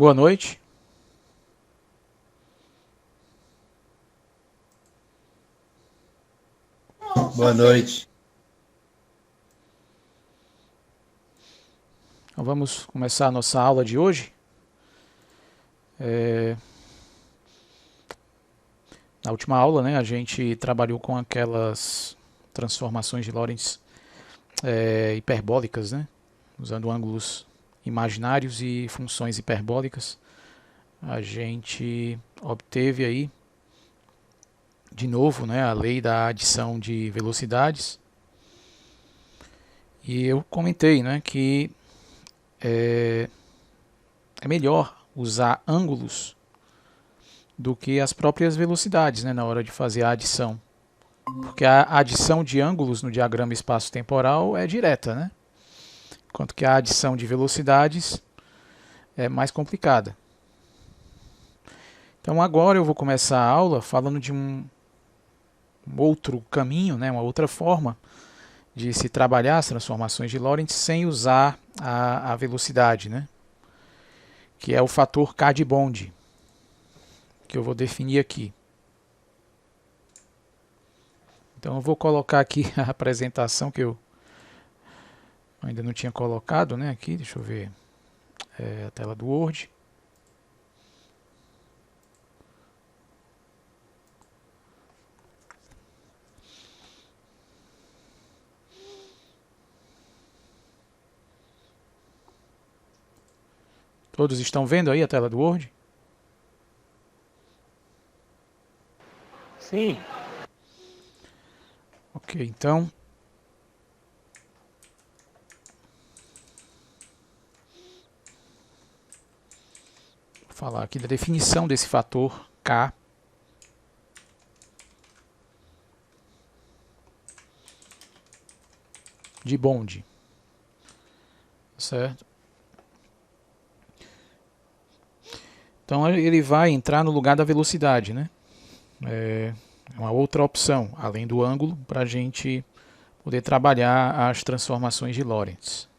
Boa noite. Boa noite. Então vamos começar a nossa aula de hoje. Na última aula, né, a gente trabalhou com aquelas transformações de Lorentz hiperbólicas, né, usando ângulos imaginários e funções hiperbólicas. A gente obteve aí, de novo, né, a lei da adição de velocidades. E eu comentei, né, que é melhor usar ângulos do que as próprias velocidades, né, na hora de fazer a adição. Porque a adição de ângulos no diagrama espaço-temporal é direta, né? Enquanto que a adição de velocidades é mais complicada. Então agora eu vou começar a aula falando de um outro caminho, né, uma outra forma de se trabalhar as transformações de Lorentz sem usar a velocidade, né? Que é o fator K de Bond, que eu vou definir aqui. Então eu vou colocar aqui a apresentação que eu ainda não tinha colocado, né? Aqui, deixa eu ver, a tela do Word. Todos estão vendo aí a tela do Word? Sim. Ok, então vou falar aqui da definição desse fator K de Bond, certo? Então ele vai entrar no lugar da velocidade, né? É uma outra opção, além do ângulo, para a gente poder trabalhar as transformações de Lorentz.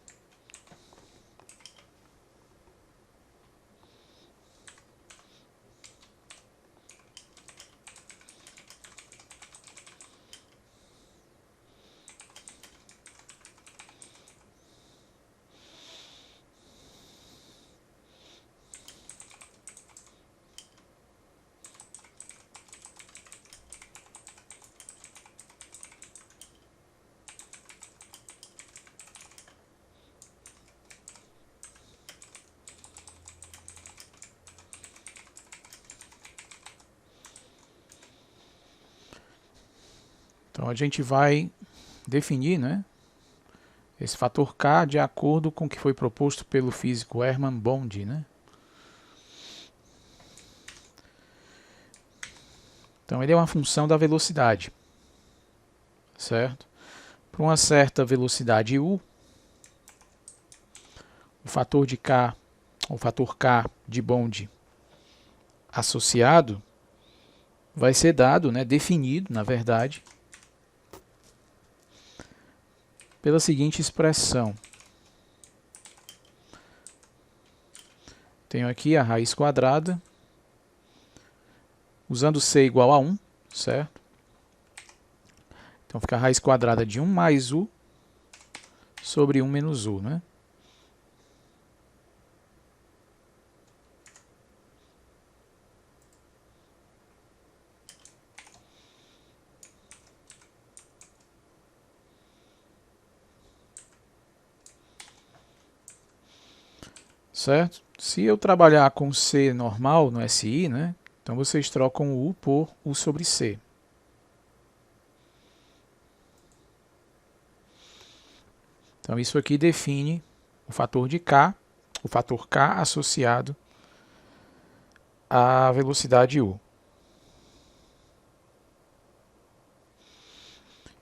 Então a gente vai definir, né, esse fator K de acordo com o que foi proposto pelo físico Hermann Bond, né? Então ele é uma função da velocidade, certo? Para uma certa velocidade u, o fator de K, o fator K de Bond associado vai ser dado, né, definido, na verdade, pela seguinte expressão. Tenho aqui a raiz quadrada, usando c igual a 1, certo? Então fica a raiz quadrada de 1 mais u sobre 1 menos u, né? Certo? Se eu trabalhar com C normal no SI, né, então vocês trocam o U por U sobre C. Então isso aqui define o fator de K, o fator K associado à velocidade U.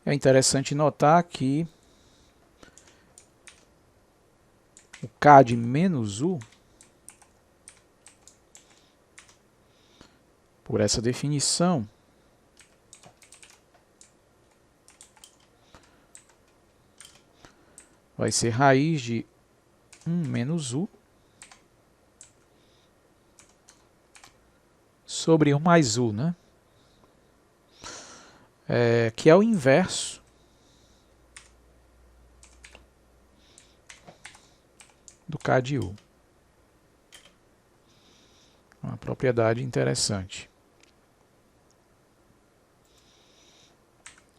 É interessante notar que o K de menos U, por essa definição, vai ser raiz de 1 menos U sobre 1 mais U, né? Que é o inverso do K de U. Uma propriedade interessante.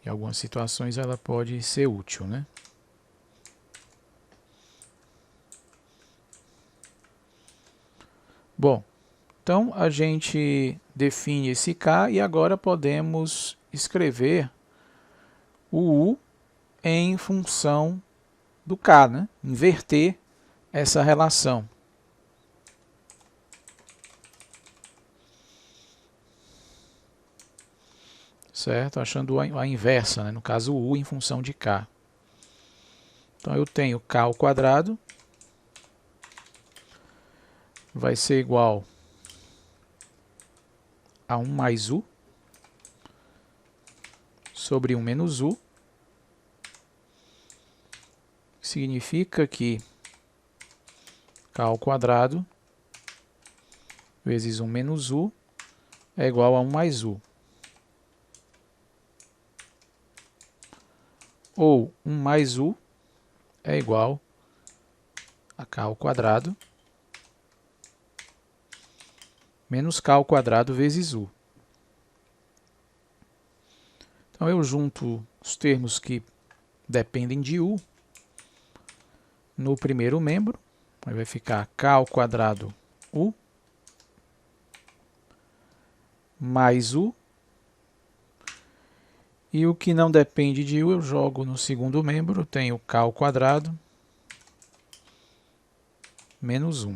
Em algumas situações ela pode ser útil, né? Bom, então a gente define esse K e agora podemos escrever o U em função do K, né? Inverter essa relação. Certo? Achando a inversa, né? No caso o U em função de K. Então eu tenho K ao quadrado vai ser igual a 1 mais U sobre 1 menos U. Significa que K ao quadrado vezes 1 menos U é igual a 1 mais U. Ou 1 mais U é igual a K ao quadrado menos K ao quadrado vezes U. Então eu junto os termos que dependem de U no primeiro membro, aí vai ficar K ao quadrado U mais U, e o que não depende de U eu jogo no segundo membro, tenho K ao quadrado menos 1.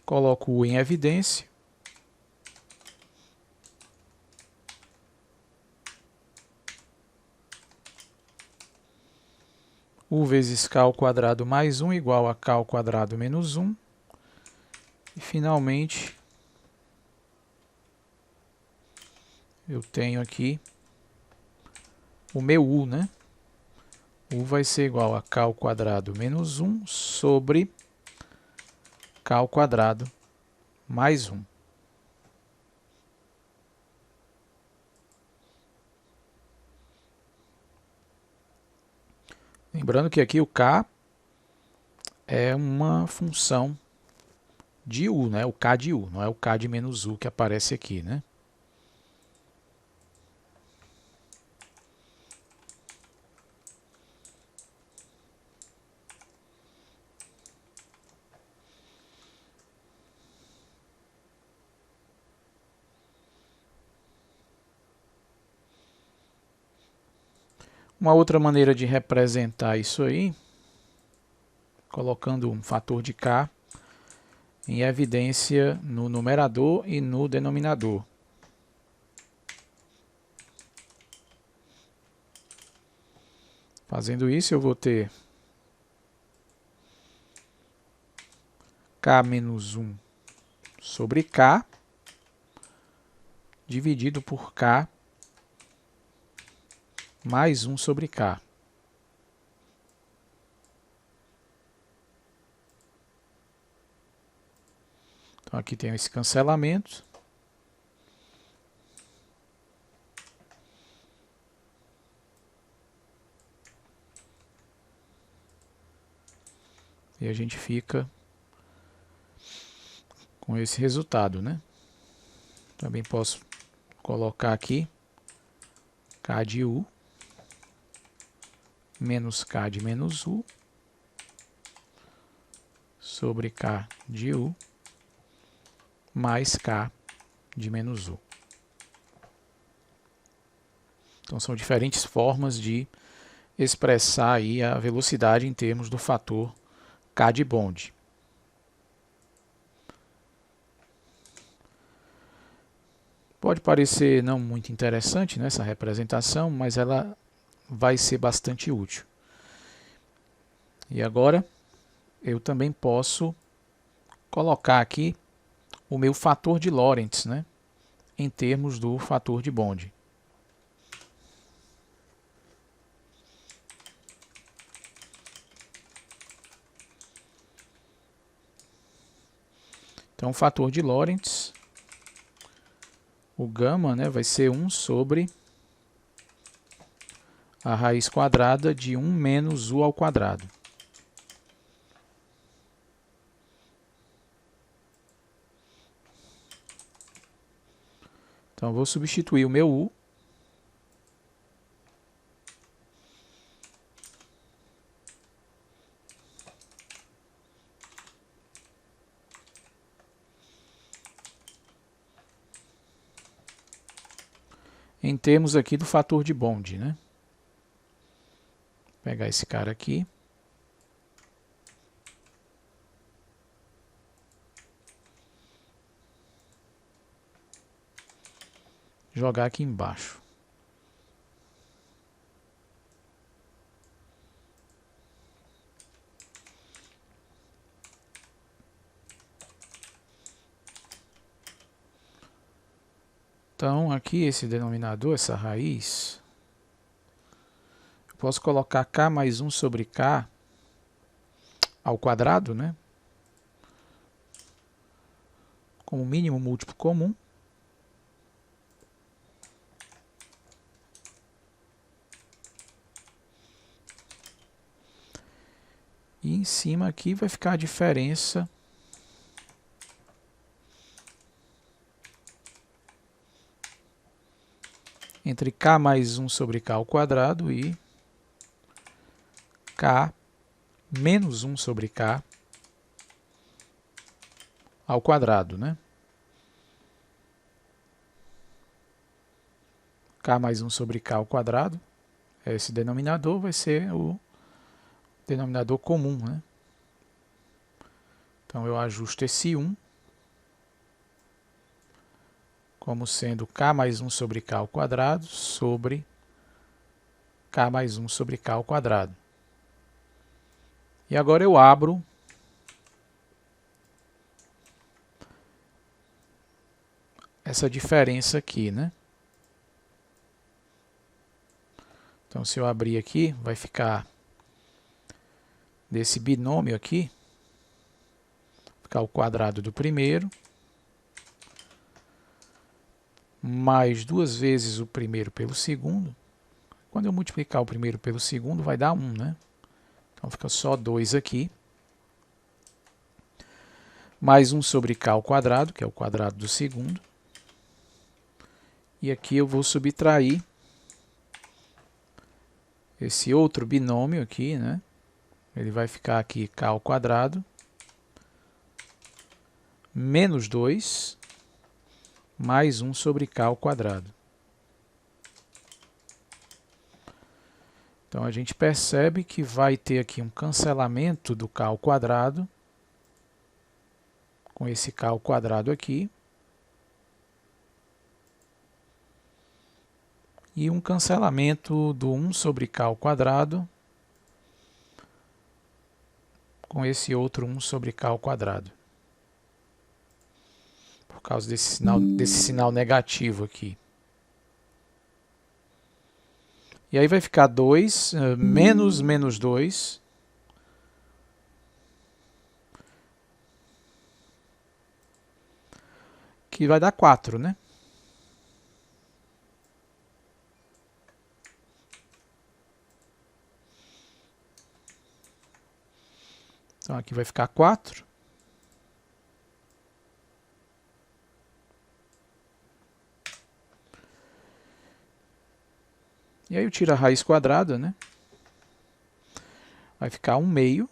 Coloco U em evidência. U vezes K ao quadrado mais 1 igual a K ao quadrado menos 1. E finalmente eu tenho aqui o meu U, né? U vai ser igual a K ao quadrado menos 1 sobre K ao quadrado mais 1. Lembrando que aqui o K é uma função de U, né? O K de U, não é o K de menos U que aparece aqui, né? Uma outra maneira de representar isso aí, colocando um fator de K em evidência no numerador e no denominador. Fazendo isso, eu vou ter K menos 1 sobre K dividido por K mais 1 sobre K. Então aqui tem esse cancelamento. E a gente fica com esse resultado, né? Também posso colocar aqui K de U menos K de menos U sobre K de U mais K de menos U. Então são diferentes formas de expressar aí a velocidade em termos do fator K de Bond. Pode parecer não muito interessante, né, essa representação, mas ela vai ser bastante útil. E agora eu também posso colocar aqui o meu fator de Lorentz, né, em termos do fator de Bond. Então, o fator de Lorentz, o gama, né, vai ser 1 sobre a raiz quadrada de 1 menos u ao quadrado. Então, eu vou substituir o meu u em termos aqui do fator de Bond, né? Vou pegar esse cara aqui. Jogar aqui embaixo. Então, aqui esse denominador, essa raiz, eu posso colocar k mais 1 sobre k ao quadrado, né? Como mínimo múltiplo comum. E em cima aqui vai ficar a diferença entre k mais 1 sobre k ao quadrado e k menos 1 sobre k ao quadrado, né? K mais 1 sobre k ao quadrado, esse denominador vai ser o denominador comum, né? Então eu ajusto esse 1 como sendo k mais 1 sobre k ao quadrado sobre k mais 1 sobre k ao quadrado. E agora eu abro essa diferença aqui, né? Então, se eu abrir aqui, vai ficar desse binômio aqui, ficar o quadrado do primeiro, mais 2 vezes o primeiro pelo segundo. Quando eu multiplicar o primeiro pelo segundo, vai dar 1, né? Então, fica só 2 aqui. Mais 1 sobre k ao quadrado, que é o quadrado do segundo. E aqui eu vou subtrair esse outro binômio aqui, né? Ele vai ficar aqui k ao quadrado menos 2 mais 1 sobre k ao quadrado. Então, a gente percebe que vai ter aqui um cancelamento do k ao quadrado, com esse k ao quadrado aqui, e um cancelamento do 1 sobre k ao quadrado, com esse outro 1 sobre k ao quadrado. Por causa desse sinal negativo aqui. E aí vai ficar 2 menos menos 2. Que vai dar 4, né? Então aqui vai ficar 4. E aí eu tiro a raiz quadrada, né? Vai ficar 1 meio,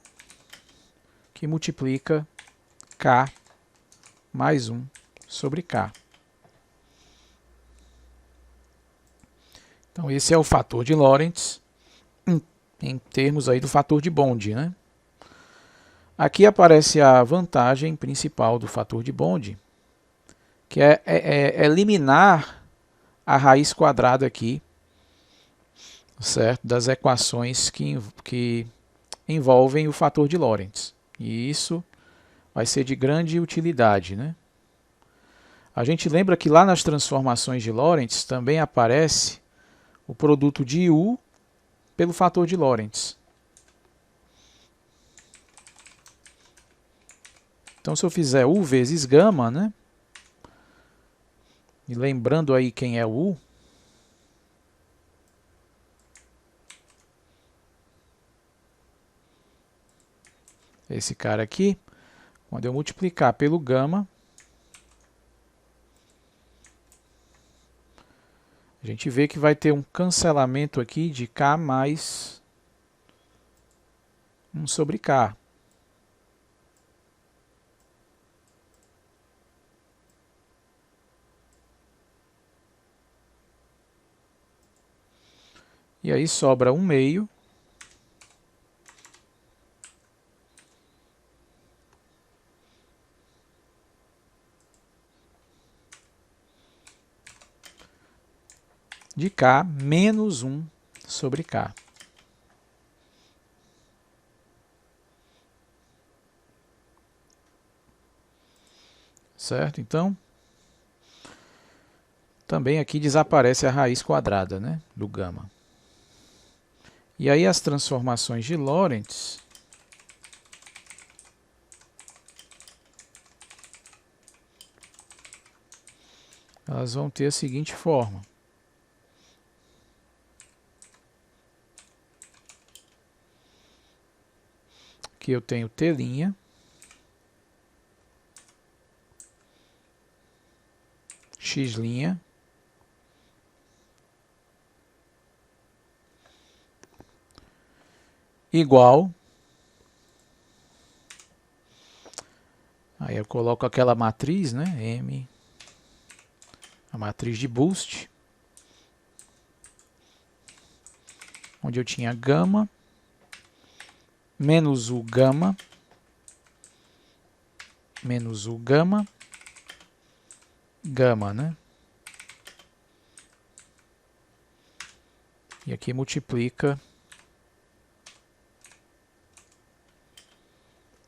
que multiplica k mais 1 sobre k. Então esse é o fator de Lorentz em termos aí do fator de Bond, né? Aqui aparece a vantagem principal do fator de Bond, que é eliminar a raiz quadrada aqui, certo? Das equações que envolvem o fator de Lorentz. E isso vai ser de grande utilidade, né? A gente lembra que lá nas transformações de Lorentz também aparece o produto de U pelo fator de Lorentz. Então, se eu fizer U vezes gama, né? E lembrando aí quem é o U, esse cara aqui, quando eu multiplicar pelo gama, a gente vê que vai ter um cancelamento aqui de K mais 1 sobre K. E aí sobra 1 meio de K menos 1 sobre K. Certo? Então, também aqui desaparece a raiz quadrada, né, do gama. E aí as transformações de Lorentz elas vão ter a seguinte forma. Aqui eu tenho T', X', igual, aí eu coloco aquela matriz, né, M, a matriz de Boost, onde eu tinha gama, menos o gama, menos o gama, gama, né? E aqui multiplica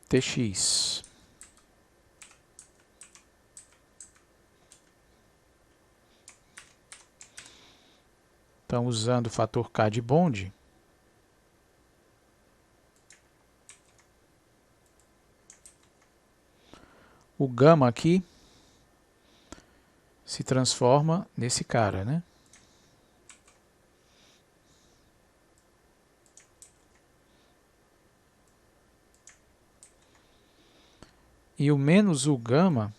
Tx. Então, usando o fator K de Bond, o gama aqui se transforma nesse cara, né? E o menos o gama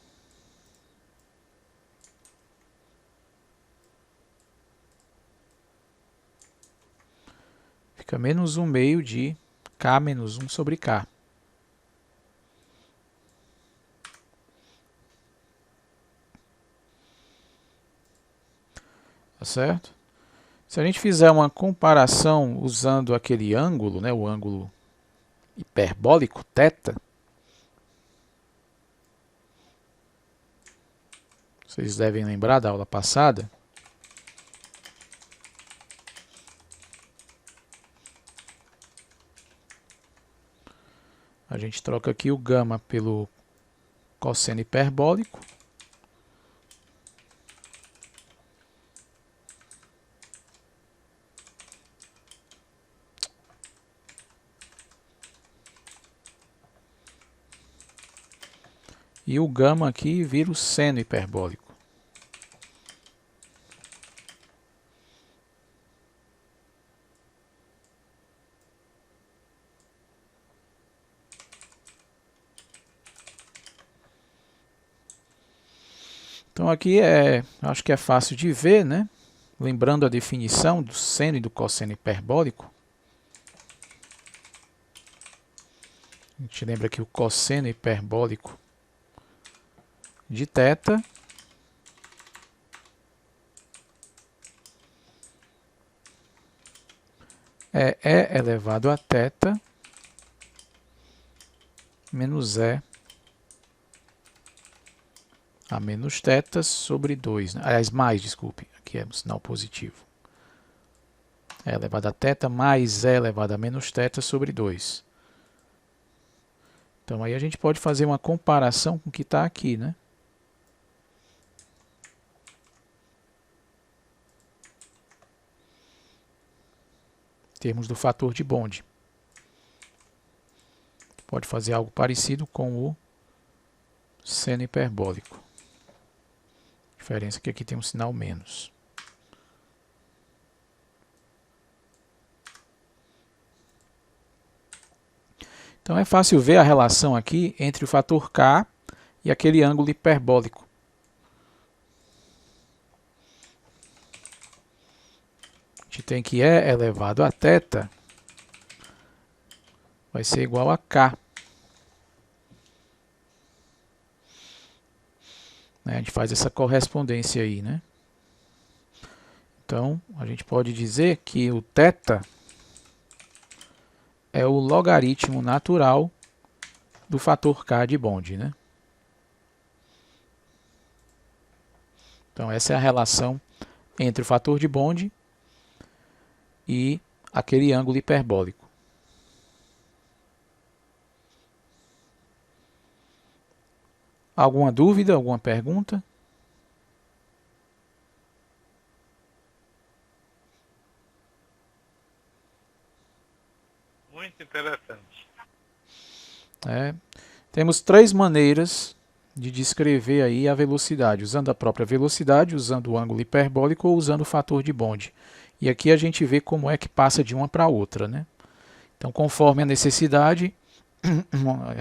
fica menos 1 meio de K menos 1 sobre K. Tá certo? Se a gente fizer uma comparação usando aquele ângulo, né, o ângulo hiperbólico, θ, vocês devem lembrar da aula passada. A gente troca aqui o gama pelo cosseno hiperbólico. E o gama aqui vira o seno hiperbólico. Então aqui acho que é fácil de ver, né? Lembrando a definição do seno e do cosseno hiperbólico. A gente lembra que o cosseno hiperbólico de θ é E elevado a θ menos E a menos θ sobre 2. Aliás, mais, desculpe, aqui é um sinal positivo. E elevado a θ mais E elevado a menos θ sobre 2. Então aí a gente pode fazer uma comparação com o que está aqui, né? Em termos do fator de Bond. Pode fazer algo parecido com o seno hiperbólico. A diferença é que aqui tem um sinal menos. Então é fácil ver a relação aqui entre o fator K e aquele ângulo hiperbólico. A gente tem que E elevado a θ vai ser igual a K. A gente faz essa correspondência aí, né? Então, a gente pode dizer que o θ é o logaritmo natural do fator K de Bond, né? Então, essa é a relação entre o fator de Bond e aquele ângulo hiperbólico. Alguma dúvida, alguma pergunta? Muito interessante. Temos 3 maneiras de descrever aí a velocidade, usando a própria velocidade, usando o ângulo hiperbólico ou usando o fator de Bond. E aqui a gente vê como é que passa de uma para outra, né? Então, conforme a necessidade,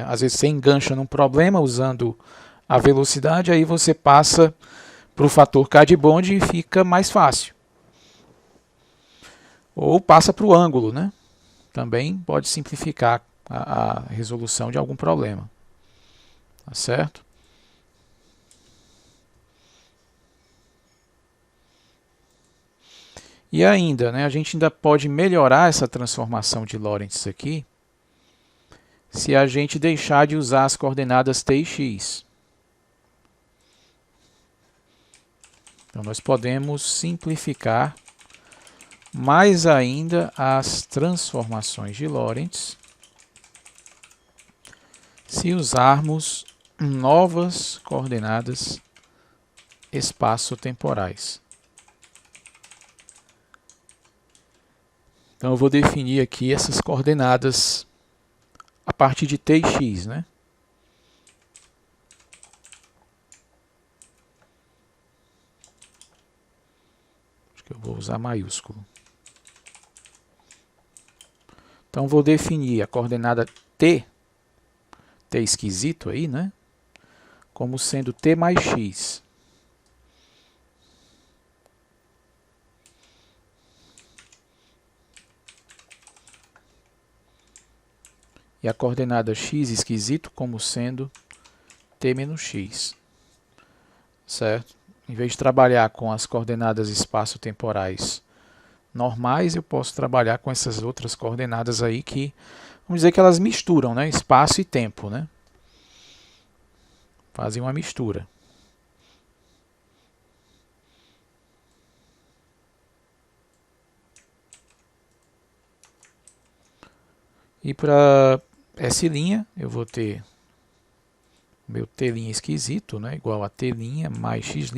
às vezes você engancha num problema usando a velocidade, aí você passa para o fator K de Bond e fica mais fácil. Ou passa para o ângulo, né? Também pode simplificar a resolução de algum problema. Tá certo? E ainda, né, a gente ainda pode melhorar essa transformação de Lorentz aqui se a gente deixar de usar as coordenadas t e x. Então, nós podemos simplificar mais ainda as transformações de Lorentz se usarmos novas coordenadas espaço-temporais. Então, eu vou definir aqui essas coordenadas a partir de t e x, né? Acho que eu vou usar maiúsculo. Então, vou definir a coordenada t esquisito aí, né? Como sendo t mais x. E a coordenada x esquisito como sendo t menos x. Certo? Em vez de trabalhar com as coordenadas espaço-temporais normais, eu posso trabalhar com essas outras coordenadas aí que, vamos dizer que elas misturam, né? Espaço e tempo, né? Fazem uma mistura. E para S', eu vou ter o meu T' esquisito, né? Igual a T' mais X'.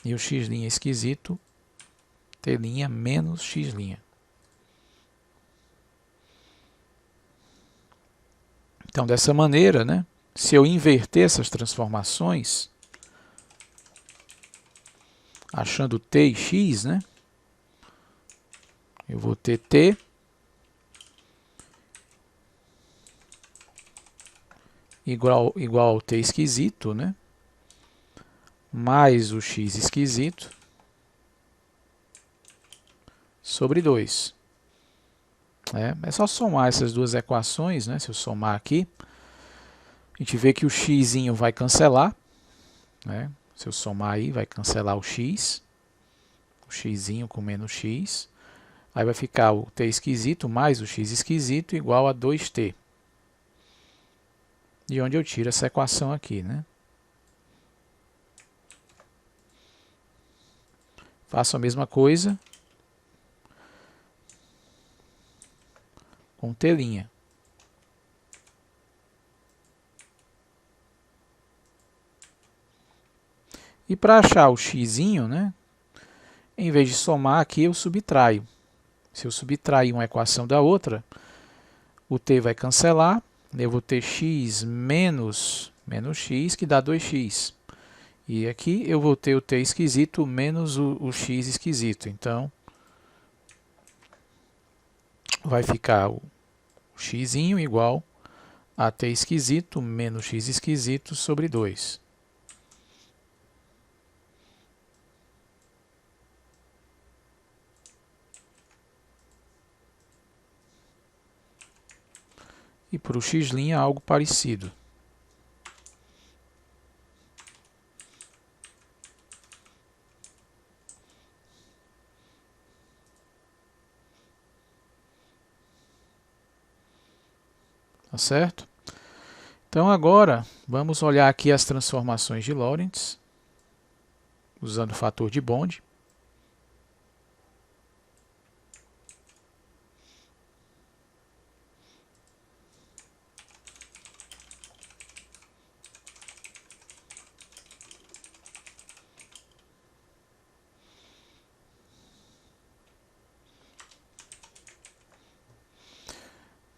E o X' esquisito, T' menos X'. Então, dessa maneira, né? Se eu inverter essas transformações, achando t e x, né? Eu vou ter t igual ao t esquisito, né? Mais o x esquisito sobre 2. É só somar essas duas equações, né? Se eu somar aqui, a gente vê que o x vai cancelar, né? Se eu somar aí, vai cancelar o x com menos x. Aí vai ficar o t esquisito mais o x esquisito igual a 2t. De onde eu tiro essa equação aqui, né? Faço a mesma coisa com t'. E para achar o x, né? Em vez de somar aqui, eu subtraio. Se eu subtrair uma equação da outra, o t vai cancelar, eu vou ter x menos x, que dá 2x. E aqui eu vou ter o t esquisito menos o x esquisito. Então, vai ficar o x igual a t esquisito menos x esquisito sobre 2. E para o x' algo parecido. Tá certo? Então agora vamos olhar aqui as transformações de Lorentz, usando o fator de Bond.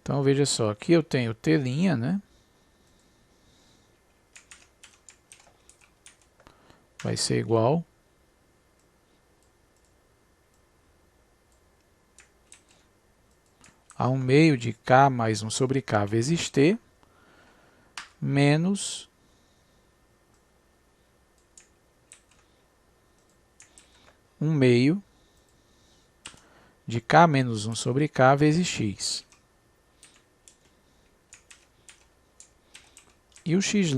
Então veja só, aqui eu tenho t', né? Vai ser igual a 1 meio de k mais 1 sobre k vezes t, menos 1 meio de k menos 1 sobre k vezes x. E o x'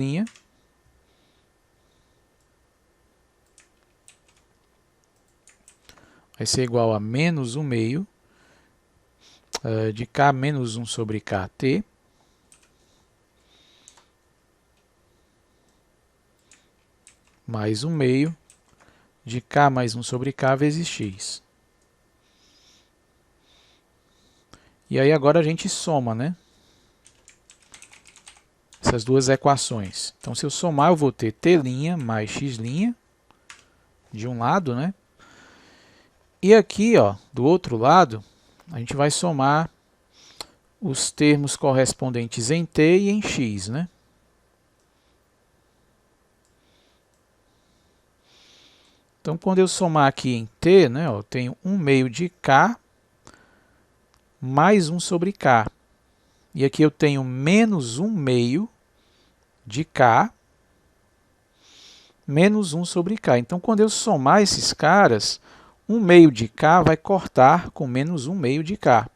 vai ser igual a menos 1 meio de k menos 1 sobre kt, mais 1 meio de k mais 1 sobre k vezes x. E aí agora a gente soma, né? Essas duas equações. Então, se eu somar, eu vou ter t' mais x' de um lado, né? E aqui, ó, do outro lado, a gente vai somar os termos correspondentes em t e em x, né? Então, quando eu somar aqui em t, né, ó, eu tenho 1 meio de k mais 1 sobre k. E aqui eu tenho menos 1 meio de k menos 1 sobre k. Então, quando eu somar esses caras, 1 meio de k vai cortar com menos 1 meio de k,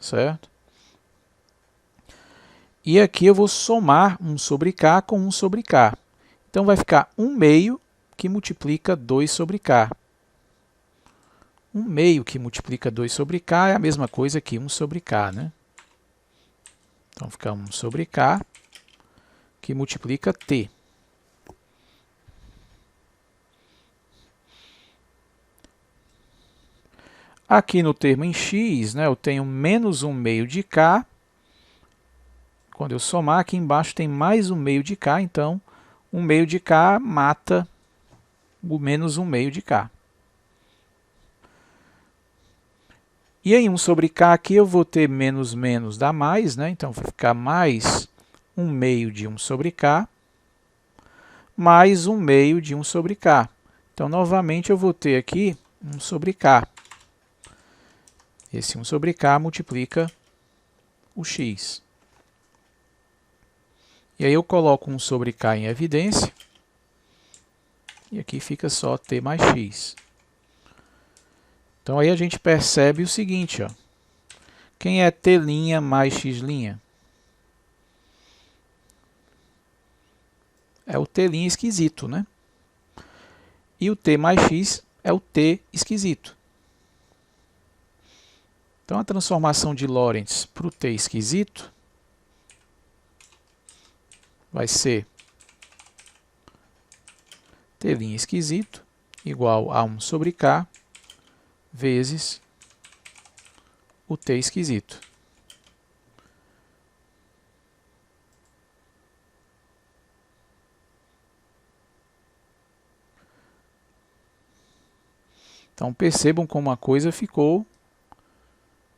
certo? E aqui eu vou somar 1 sobre k com 1 sobre k. Então, vai ficar 1 meio que multiplica 2 sobre k. 1 meio que multiplica 2 sobre k é a mesma coisa que 1 sobre k, né? Então, fica 1 sobre k que multiplica t. Aqui no termo em x, né, eu tenho menos 1 meio de k. Quando eu somar, aqui embaixo tem mais 1 meio de k, então 1 meio de k mata o menos 1 meio de k. E em 1 sobre k aqui eu vou ter menos menos dá mais, né? Então vai ficar mais 1 meio de 1 sobre k, mais 1 meio de 1 sobre k. Então, novamente, eu vou ter aqui 1 sobre k. Esse 1 sobre k multiplica o x. E aí eu coloco 1 sobre k em evidência. E aqui fica só t mais x. Então, aí a gente percebe o seguinte, ó. Quem é t' mais x'? É o t' esquisito, né? E o t mais x é o t esquisito. Então, a transformação de Lorentz para o t esquisito vai ser t' esquisito igual a 1 sobre k vezes o t esquisito. Então, percebam como a coisa ficou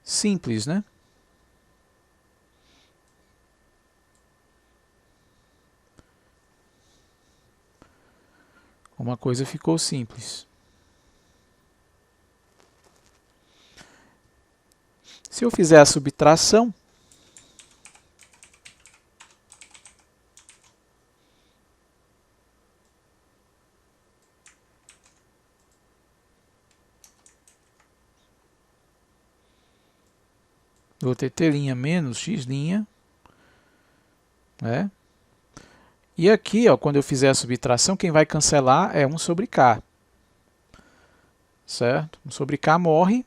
simples, né? Como a coisa ficou simples. Se eu fizer a subtração, vou ter t' menos x', né? E aqui, ó, quando eu fizer a subtração, quem vai cancelar é 1 sobre k. Certo? 1 sobre k morre.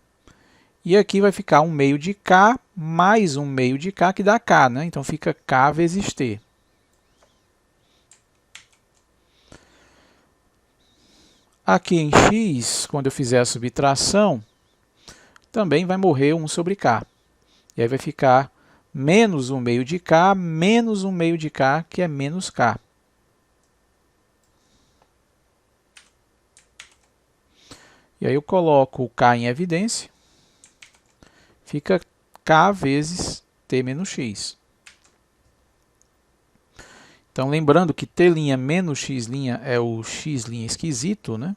E aqui vai ficar 1 meio de k mais 1 meio de k, que dá k, né? Então fica k vezes t. Aqui em x, quando eu fizer a subtração, também vai morrer 1 sobre k. E aí vai ficar menos 1 meio de k menos 1 meio de k, que é menos k. E aí eu coloco o k em evidência. Fica k vezes t menos x. Então, lembrando que t' menos x' é o x' esquisito, né?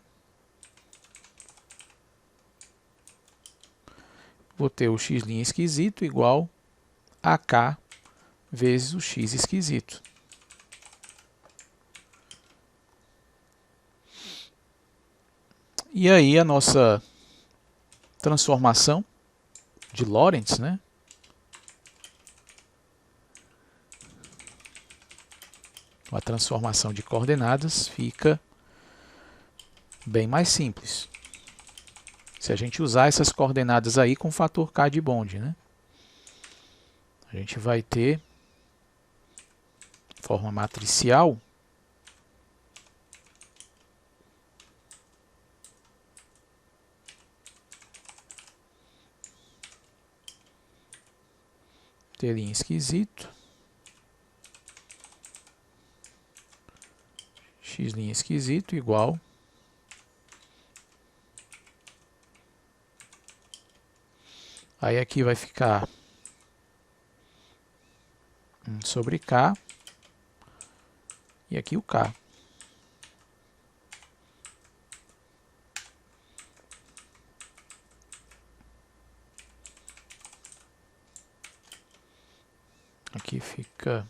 Vou ter o x' esquisito igual a k vezes o x esquisito. E aí a nossa transformação de Lorentz, né? A transformação de coordenadas fica bem mais simples. Se a gente usar essas coordenadas aí com o fator k de Bond, né? A gente vai ter forma matricial t' esquisito, x' esquisito igual aí aqui vai ficar 1 sobre k e aqui o k. Aqui fica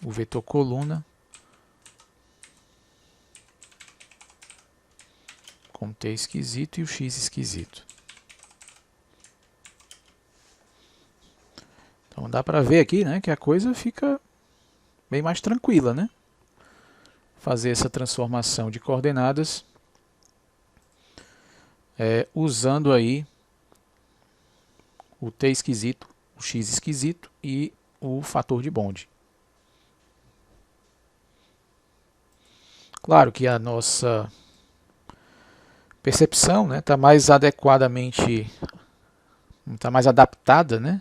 o vetor coluna com t esquisito e o x esquisito. Então dá para ver aqui, né, que a coisa fica bem mais tranquila, né? Fazer essa transformação de coordenadas usando aí o t esquisito, o x esquisito e o fator de Bond. Claro que a nossa percepção está mais adequadamente, está mais adaptada, né,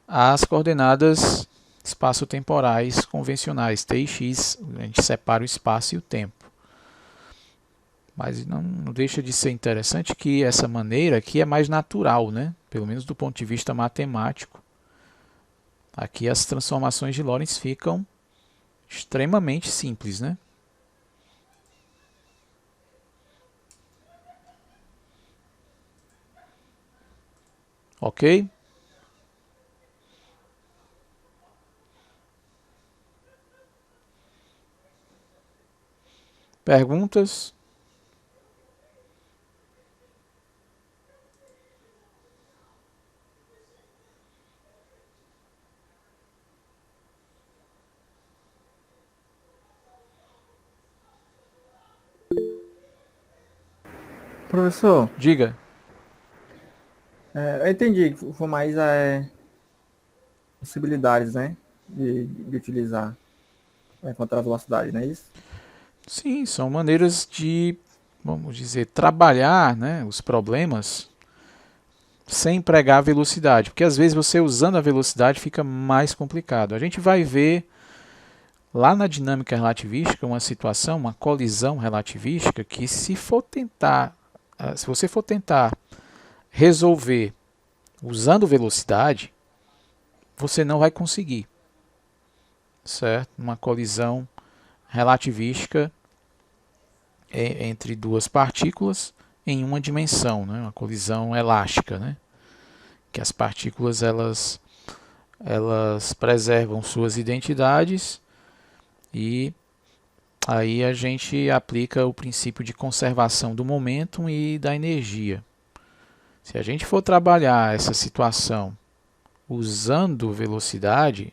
às coordenadas espaço-temporais convencionais, t e x, a gente separa o espaço e o tempo. Mas não deixa de ser interessante que essa maneira aqui é mais natural, né? Pelo menos do ponto de vista matemático. Aqui as transformações de Lorentz ficam extremamente simples, né? Ok? Perguntas? Professor, Diga. eu entendi que foi mais possibilidades, né, de utilizar para encontrar a velocidade, não é isso? Sim, são maneiras de, vamos dizer, trabalhar, né, os problemas sem empregar a velocidade, porque às vezes você usando a velocidade fica mais complicado. A gente vai ver lá na dinâmica relativística uma situação, uma colisão relativística que se você for tentar resolver usando velocidade, você não vai conseguir, certo? Uma colisão relativística entre duas partículas em uma dimensão, né? Uma colisão elástica, né? Que as partículas elas preservam suas identidades e aí a gente aplica o princípio de conservação do momento e da energia. Se a gente for trabalhar essa situação usando velocidade,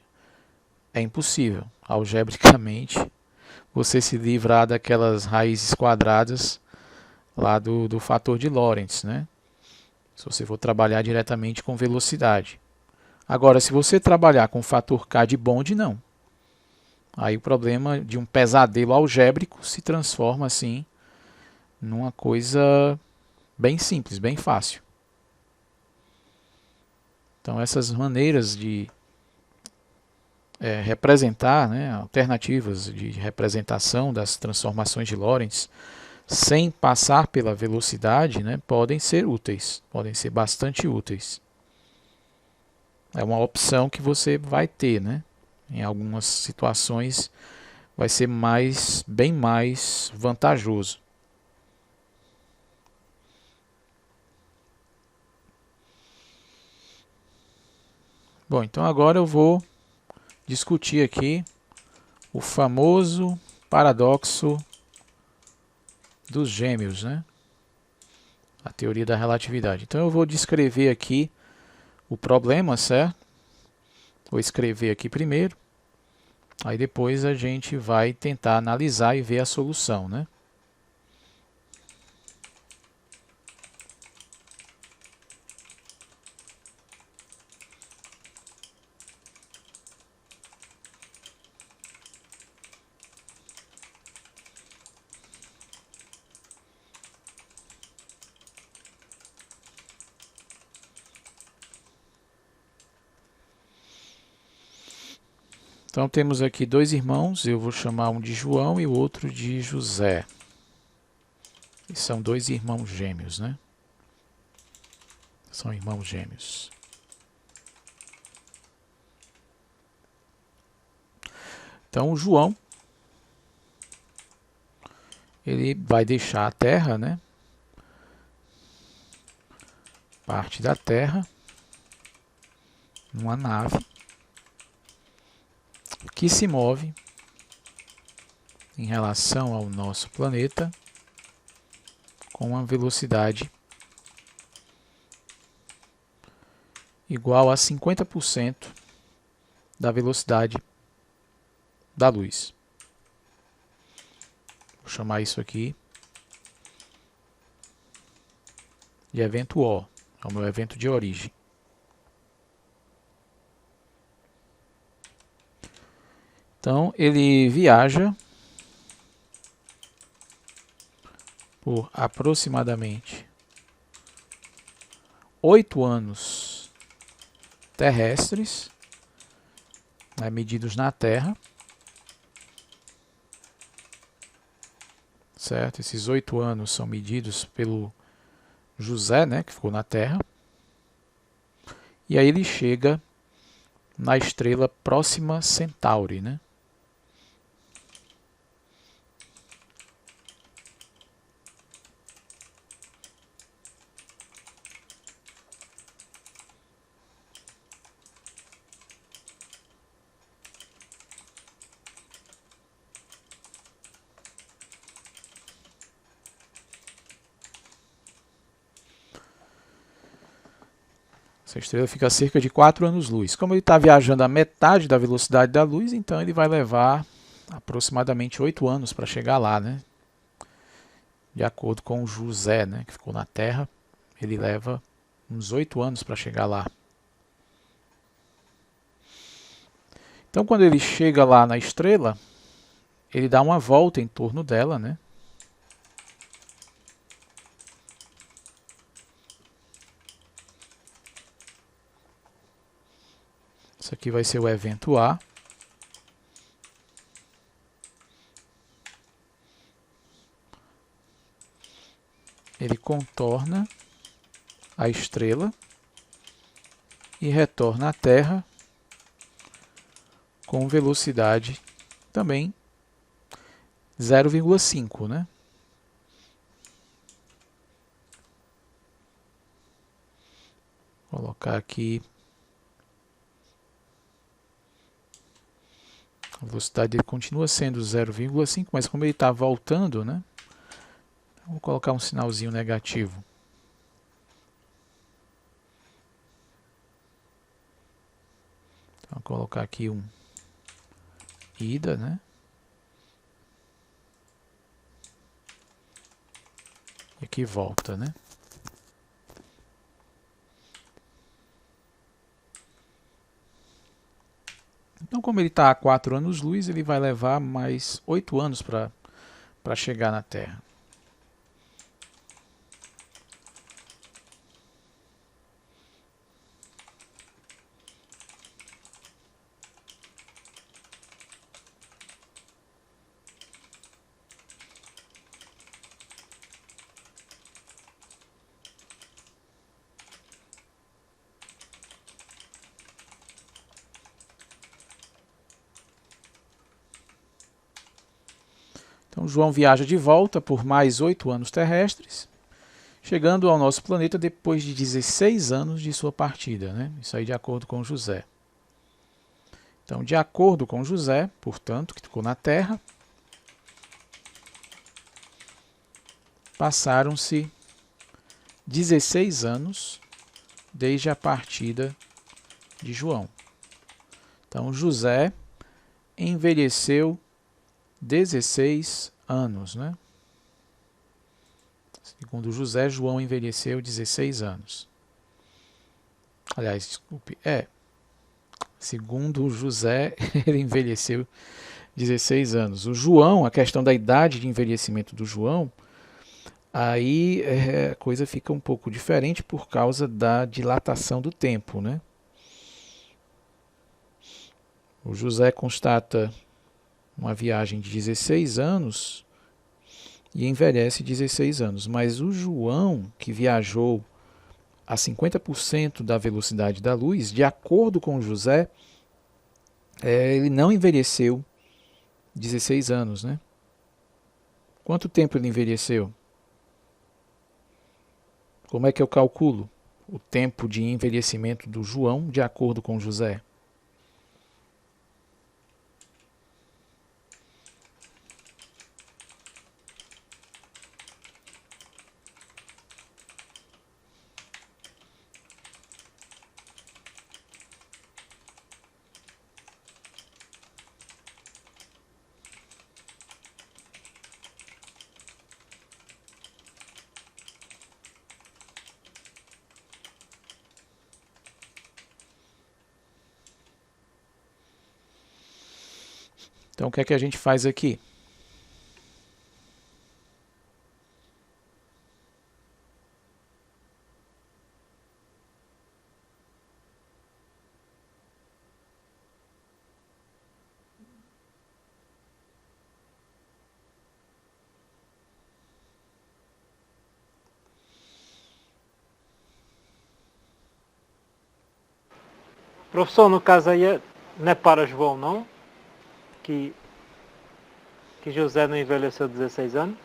é impossível, algebricamente, você se livrar daquelas raízes quadradas lá do fator de Lorentz, né? Se você for trabalhar diretamente com velocidade. Agora, se você trabalhar com o fator K de Bond, não. Aí o problema de um pesadelo algébrico se transforma assim numa coisa bem simples, bem fácil. Então essas maneiras de representar, né, alternativas de representação das transformações de Lorentz sem passar pela velocidade, né, podem ser úteis, podem ser bastante úteis. É uma opção que você vai ter, né? Em algumas situações vai ser bem mais vantajoso. Bom, então agora eu vou discutir aqui o famoso paradoxo dos gêmeos, né? A teoria da relatividade. Então eu vou descrever aqui o problema, certo? Vou escrever aqui primeiro, aí depois a gente vai tentar analisar e ver a solução, né? Então temos aqui dois irmãos, eu vou chamar um de João e o outro de José. E são dois irmãos gêmeos, né? São irmãos gêmeos. Então o João, ele vai deixar a Terra, né? Parte da Terra, numa nave que se move em relação ao nosso planeta com uma velocidade igual a 50% da velocidade da luz. Vou chamar isso aqui de evento O, é o meu evento de origem. Então ele viaja por aproximadamente 8 anos terrestres, né, medidos na Terra, certo? Esses 8 anos são medidos pelo José, né, que ficou na Terra, e aí ele chega na estrela Próxima Centauri, né? Essa estrela fica a cerca de 4 anos-luz. Como ele está viajando a metade da velocidade da luz, então ele vai levar aproximadamente 8 anos para chegar lá, né? De acordo com o José, né, que ficou na Terra, ele leva uns 8 anos para chegar lá. Então, quando ele chega lá na estrela, ele dá uma volta em torno dela, né? Isso aqui vai ser o evento A. Ele contorna a estrela e retorna à Terra com velocidade também 0,5, né? Vou colocar aqui a velocidade dele continua sendo 0,5, mas como ele está voltando, né? Vou colocar um sinalzinho negativo. Então, vou colocar aqui um ida, né? E aqui volta, né? Então, como ele está a 4 anos-luz, ele vai levar mais 8 anos para chegar na Terra. Então, João viaja de volta por mais 8 anos terrestres, chegando ao nosso planeta depois de 16 anos de sua partida, né? Isso aí de acordo com José. Então, de acordo com José, portanto, que ficou na Terra, passaram-se 16 anos desde a partida de João. Então, José envelheceu 16 anos, né? Segundo José, João envelheceu 16 anos. Aliás, desculpe, segundo José, ele envelheceu 16 anos. O João, a questão da idade de envelhecimento do João, aí a coisa fica um pouco diferente por causa da dilatação do tempo, né? O José constata uma viagem de 16 anos e envelhece 16 anos. Mas o João, que viajou a 50% da velocidade da luz, de acordo com José, ele não envelheceu 16 anos, né? Quanto tempo ele envelheceu? Como é que eu calculo o tempo de envelhecimento do João de acordo com José? Então, o que é que a gente faz aqui? Professor, no caso aí não é para João não? Que José não envelheceu 16 anos?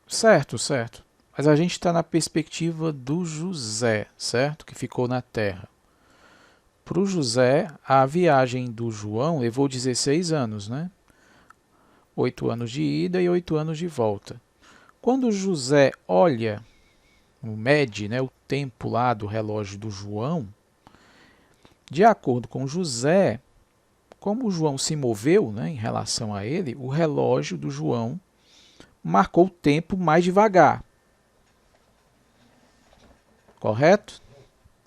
Certo, certo. Mas a gente está na perspectiva do José, certo? Que ficou na Terra. Para o José, a viagem do João levou 16 anos, né? 8 anos de ida e 8 anos de volta. Quando José olha, mede, né, o tempo lá do relógio do João, de acordo com José, como o João se moveu, né, em relação a ele, o relógio do João marcou o tempo mais devagar. Correto?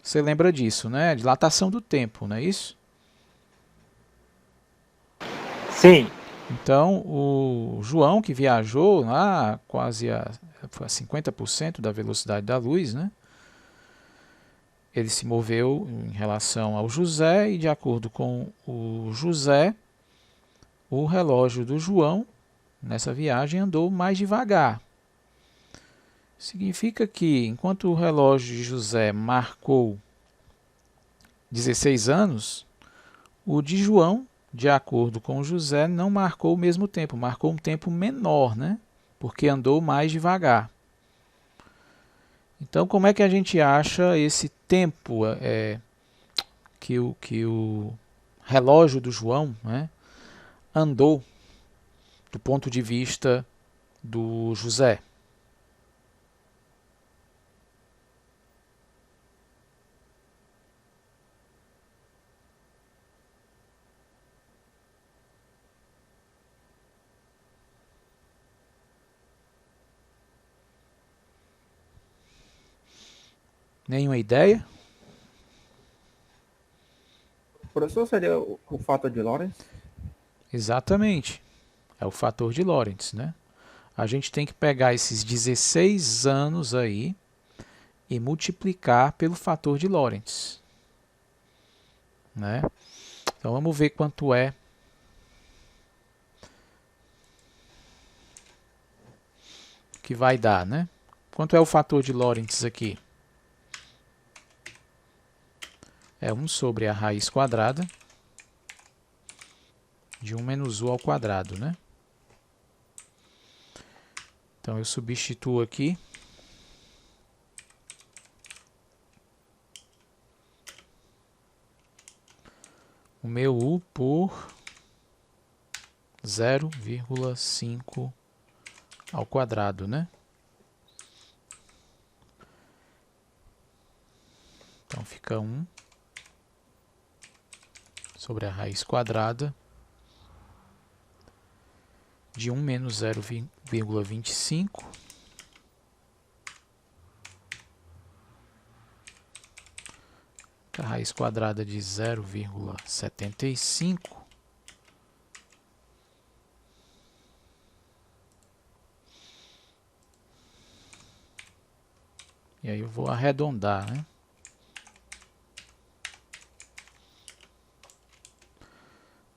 Você lembra disso, né? Dilatação do tempo, não é isso? Sim. Então, o João, que viajou lá quase a 50% da velocidade da luz, né? Ele se moveu em relação ao José e, de acordo com o José, o relógio do João, nessa viagem, andou mais devagar. Significa que, enquanto o relógio de José marcou 16 anos, O de João, de acordo com José, não marcou o mesmo tempo, marcou um tempo menor, né? Porque andou mais devagar. Então, como é que a gente acha esse tempo que o relógio do João, né, andou do ponto de vista do José? Nenhuma ideia? Professor, seria o fator de Lorentz? Exatamente. É o fator de Lorentz, né? A gente tem que pegar esses 16 anos aí e multiplicar pelo fator de Lorentz, né? Então vamos ver quanto é que vai dar, né? Quanto é o fator de Lorentz aqui? É 1 sobre a raiz quadrada de 1 menos u ao quadrado, né? Então eu substituo aqui. O meu u por 0,5 ao quadrado, né? Então fica 1 sobre a raiz quadrada de 1 menos 0,25 a raiz quadrada de 0,75 e aí eu vou arredondar, né?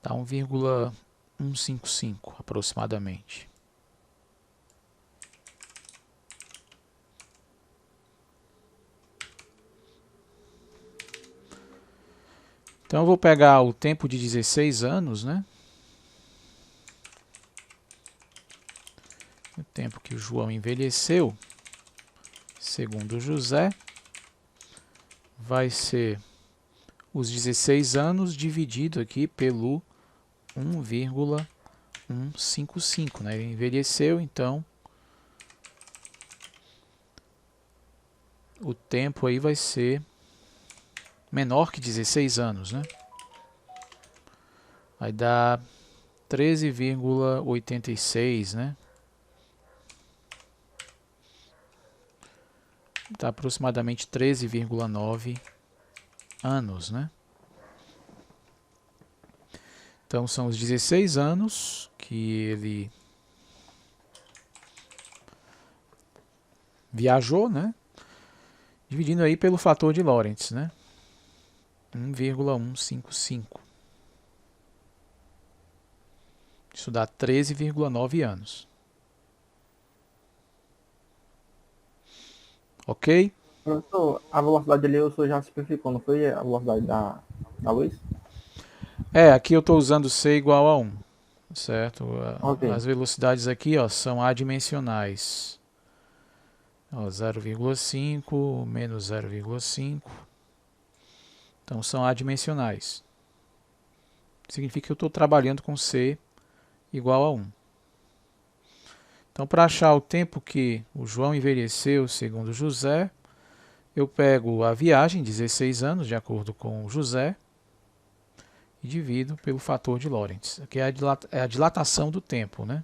Dá 1,155 aproximadamente. Então eu vou pegar o tempo de 16 anos, né? O tempo que o João envelheceu, segundo José, vai ser os 16 anos dividido aqui pelo 1,155, né? Ele envelheceu, então o tempo aí vai ser menor que 16 anos, né? Vai dar 13,86, né? Dá aproximadamente 13,9 anos, né? Então são os 16 anos que ele viajou, né? Dividindo aí pelo fator de Lorentz, né? 1,155. Isso dá 13,9 anos. Ok? Professor, a velocidade ali o senhor já simplificou, não foi a velocidade da luz? Aqui eu estou usando C igual a 1, certo? Ok. As velocidades aqui, ó, são adimensionais. 0,5 menos 0,5. Então são adimensionais. Significa que eu estou trabalhando com C igual a 1. Então, para achar o tempo que o João envelheceu, segundo José, eu pego a viagem, 16 anos, de acordo com José, e divido pelo fator de Lorentz, que é a dilatação do tempo, né?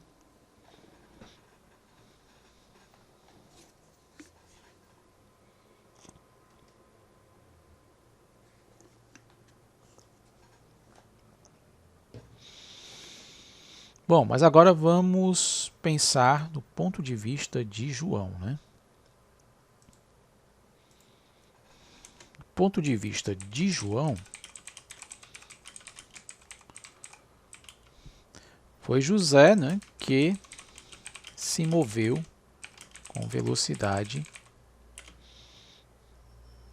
Bom, mas agora vamos pensar do ponto de vista de João, né? Do ponto de vista de João, foi José, né, que se moveu com velocidade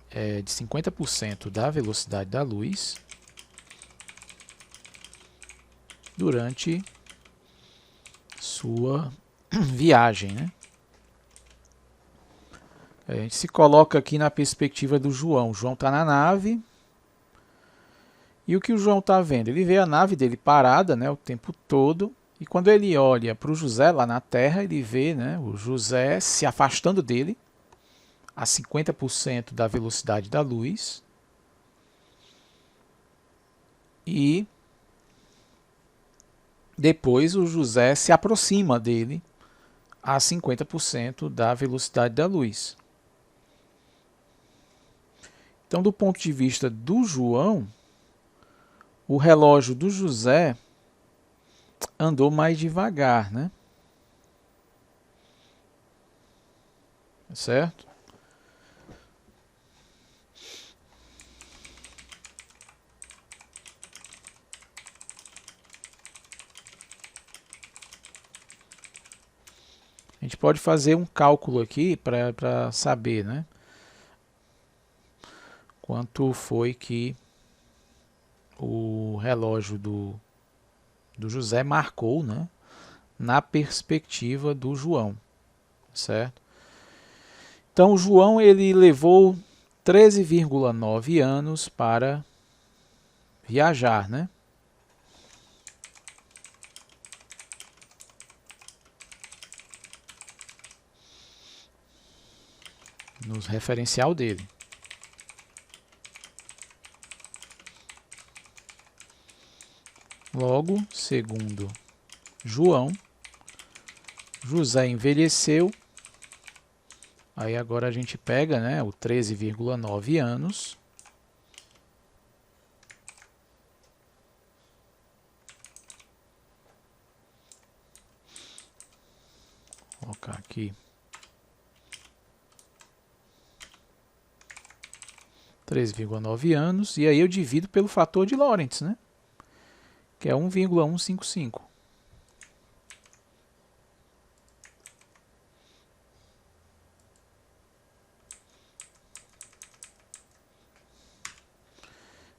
de 50% da velocidade da luz durante sua viagem, né? A gente se coloca aqui na perspectiva do João. O João está na nave. E o que o João está vendo? Ele vê a nave dele parada, né, o tempo todo. E quando ele olha para o José lá na Terra, ele vê, né, o José se afastando dele a 50% da velocidade da luz. E depois o José se aproxima dele a 50% da velocidade da luz. Então, do ponto de vista do João, o relógio do José andou mais devagar, né? Certo? A gente pode fazer um cálculo aqui para saber, né? Quanto foi que o relógio do José marcou, né, na perspectiva do João, certo? Então o João ele levou 13,9 anos para viajar, né? No referencial dele. Logo, segundo João, José envelheceu. Aí agora a gente pega, né, o 13,9 anos. Vou colocar aqui. 13,9 anos. E aí eu divido pelo fator de Lorentz, né? Que é 1,155.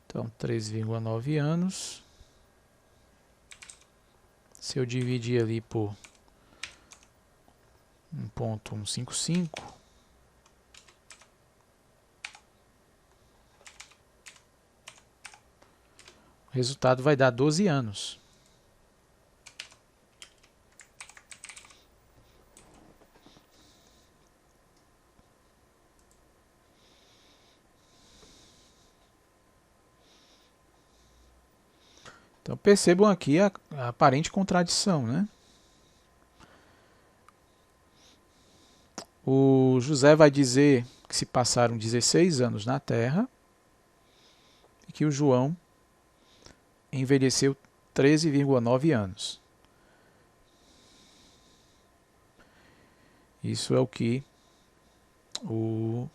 Então, 3,9 anos. Se eu dividir ali por 1,155, o resultado vai dar 12 anos. Então percebam aqui a aparente contradição, né? O José vai dizer que se passaram 16 anos na Terra e que o João envelheceu 13,9 anos. Isso é o que o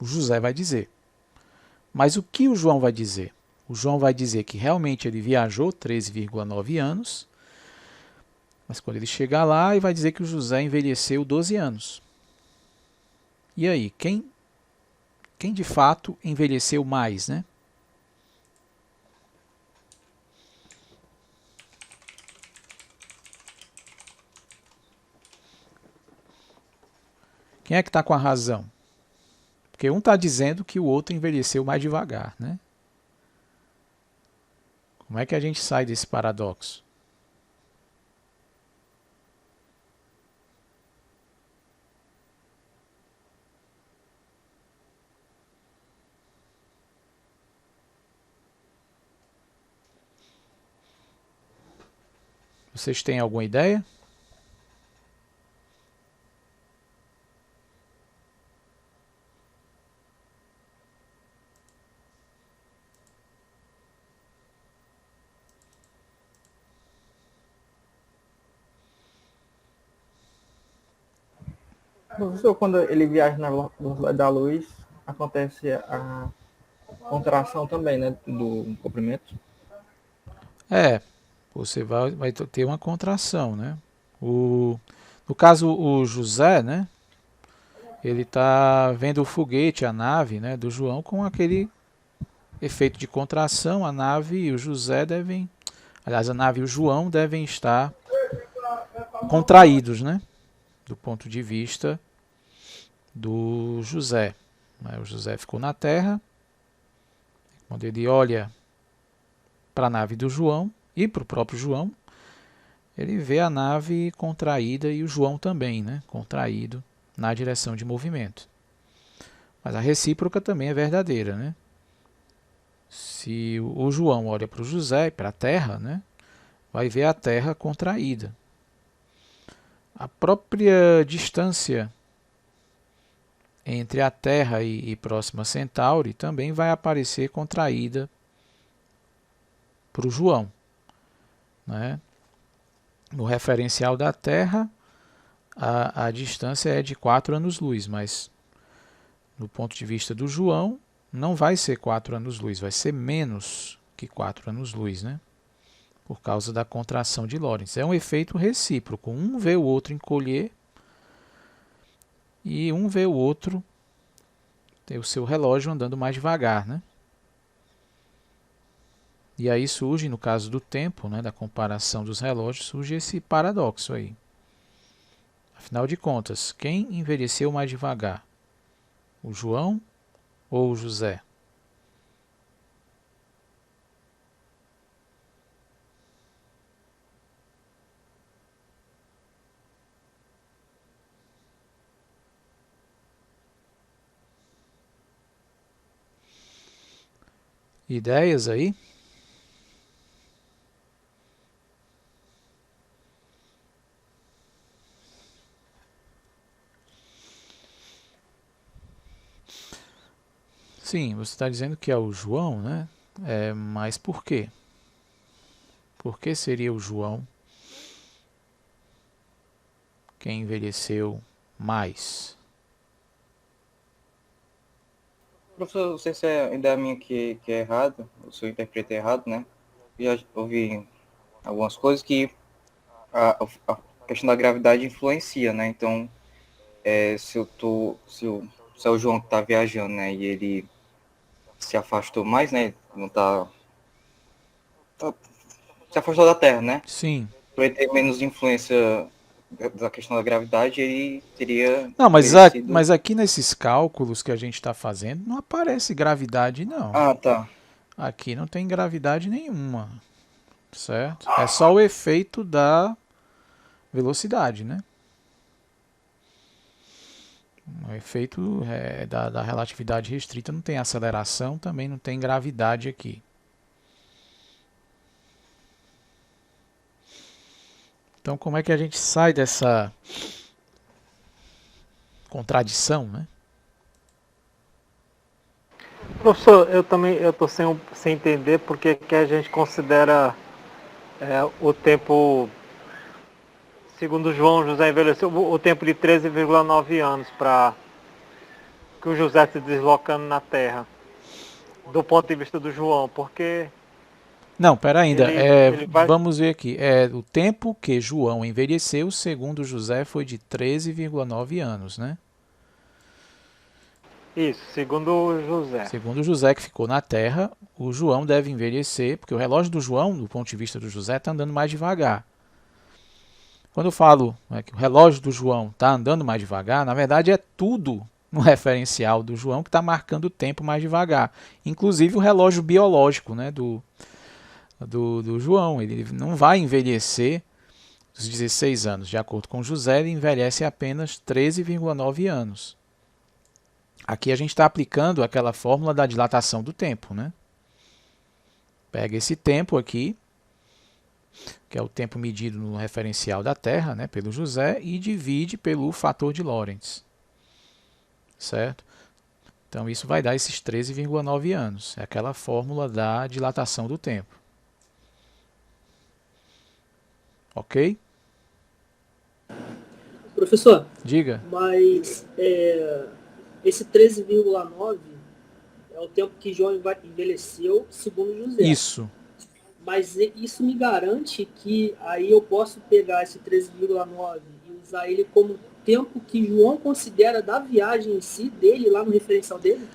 José vai dizer. Mas o que o João vai dizer? O João vai dizer que realmente ele viajou 13,9 anos, mas quando ele chegar lá, ele vai dizer que o José envelheceu 12 anos. E aí, quem de fato envelheceu mais, né? Quem é que está com a razão? Porque um está dizendo que o outro envelheceu mais devagar, né? Como é que a gente sai desse paradoxo? Vocês têm alguma ideia? Professor, quando ele viaja na velocidade da luz, acontece a contração também, né, do comprimento. Você vai ter uma contração, né? No caso, o José, né? Ele está vendo o foguete, a nave, né, do João com aquele efeito de contração. A nave e o José devem Aliás, a nave e o João devem estar contraídos, né? Do ponto de vista do José. O José ficou na terra. Quando ele olha para a nave do João e para o próprio João, ele vê a nave contraída e o João também, né? Contraído na direção de movimento. Mas a recíproca também é verdadeira, né? Se o João olha para o José, para a terra, né? Vai ver a terra contraída. A própria distância entre a Terra e Próxima Centauri também vai aparecer contraída para o João, né? No referencial da Terra, a distância é de 4 anos-luz, mas no ponto de vista do João, não vai ser 4 anos-luz, vai ser menos que 4 anos-luz, né? Por causa da contração de Lorentz. É um efeito recíproco, um vê o outro encolher e um vê o outro ter o seu relógio andando mais devagar, né? E aí surge, no caso do tempo, né, da comparação dos relógios, surge esse paradoxo aí. Afinal de contas, quem envelheceu mais devagar? O João ou o José? Ideias aí? Sim, você está dizendo que é o João, né? Mas por quê? Por que seria o João quem envelheceu mais? Professor, não sei se é a ideia minha que é errada, ou se eu interpretei errado, né? Já ouvi algumas coisas que a questão da gravidade influencia, né? Então, se é o João que está viajando, né? E ele se afastou mais, né? Não se afastou da Terra, né? Sim. Por ele ter menos influência da questão da gravidade, ele teria Não, envelhecido. mas aqui nesses cálculos que a gente está fazendo, não aparece gravidade, não. Ah, tá. Aqui não tem gravidade nenhuma, certo? É só o efeito da velocidade, né? O efeito da relatividade restrita não tem aceleração, também não tem gravidade aqui. Então, como é que a gente sai dessa contradição, né? Professor, eu estou sem entender porque que a gente considera o tempo, segundo João José envelheceu, o tempo de 13,9 anos para que o José se deslocando na Terra, do ponto de vista do João, porque Não, pera ainda. ele vai... Vamos ver aqui. O tempo que João envelheceu, segundo José, foi de 13,9 anos, né? Isso, segundo o José. Segundo José, que ficou na Terra, o João deve envelhecer, porque o relógio do João, do ponto de vista do José, está andando mais devagar. Quando eu falo, né, que o relógio do João está andando mais devagar, na verdade é tudo no referencial do João que está marcando o tempo mais devagar. Inclusive o relógio biológico, né, do João. Ele não vai envelhecer os 16 anos. De acordo com José, ele envelhece apenas 13,9 anos. Aqui a gente está aplicando aquela fórmula da dilatação do tempo, né? Pega esse tempo aqui, que é o tempo medido no referencial da Terra, né, pelo José, e divide pelo fator de Lorentz. Certo? Então isso vai dar esses 13,9 anos. É aquela fórmula da dilatação do tempo. Ok? Professor, Diga. mas esse 13,9 é o tempo que João envelheceu, segundo José. Isso. Mas isso me garante que aí eu posso pegar esse 13,9 e usar ele como tempo que João considera da viagem em si, dele, lá no referencial dele?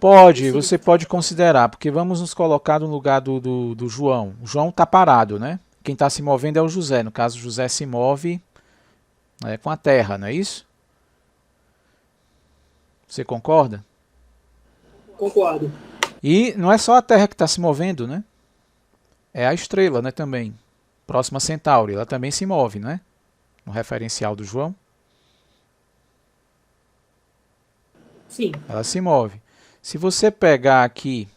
Pode, você pode considerar, porque vamos nos colocar no lugar do João. O João está parado, né? Quem está se movendo é o José. No caso, o José se move com a Terra, não é isso? Você concorda? Concordo. E não é só a Terra que está se movendo, né? É a estrela, né, também. Próxima Centauri, ela também se move, né? No referencial do João. Sim. Ela se move. Se você pegar aqui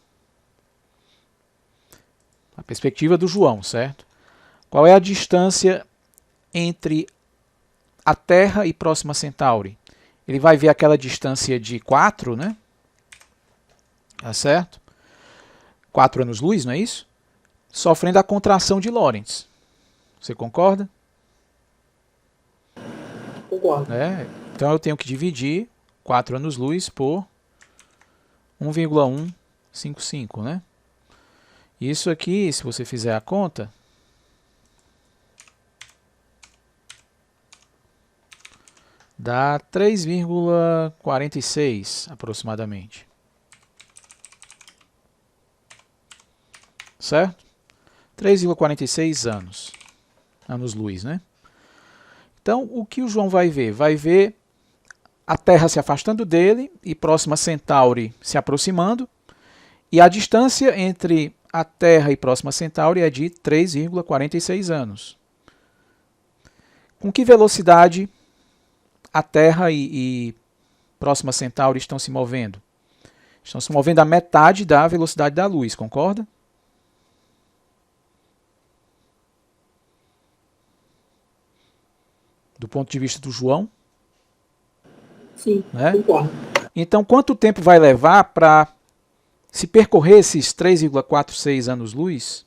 a perspectiva do João, certo? Qual é a distância entre a Terra e Próxima Centauri? Ele vai ver aquela distância de 4, né? Tá certo? 4 anos-luz, não é isso? Sofrendo a contração de Lorentz. Você concorda? Concordo. Então eu tenho que dividir 4 anos-luz por 1,155, né? Isso aqui, se você fizer a conta, dá 3,46 aproximadamente. Certo? 3,46 anos-luz, né? Então, o que o João vai ver? Vai ver a Terra se afastando dele e Próxima Centauri se aproximando. E a distância entre a Terra e Próxima Centauri é de 3,46 anos. Com que velocidade a Terra e Próxima Centauri estão se movendo? Estão se movendo a metade da velocidade da luz, concorda? Do ponto de vista do João. Sim, né? concordo. Então, quanto tempo vai levar para se percorrer esses 3,46 anos-luz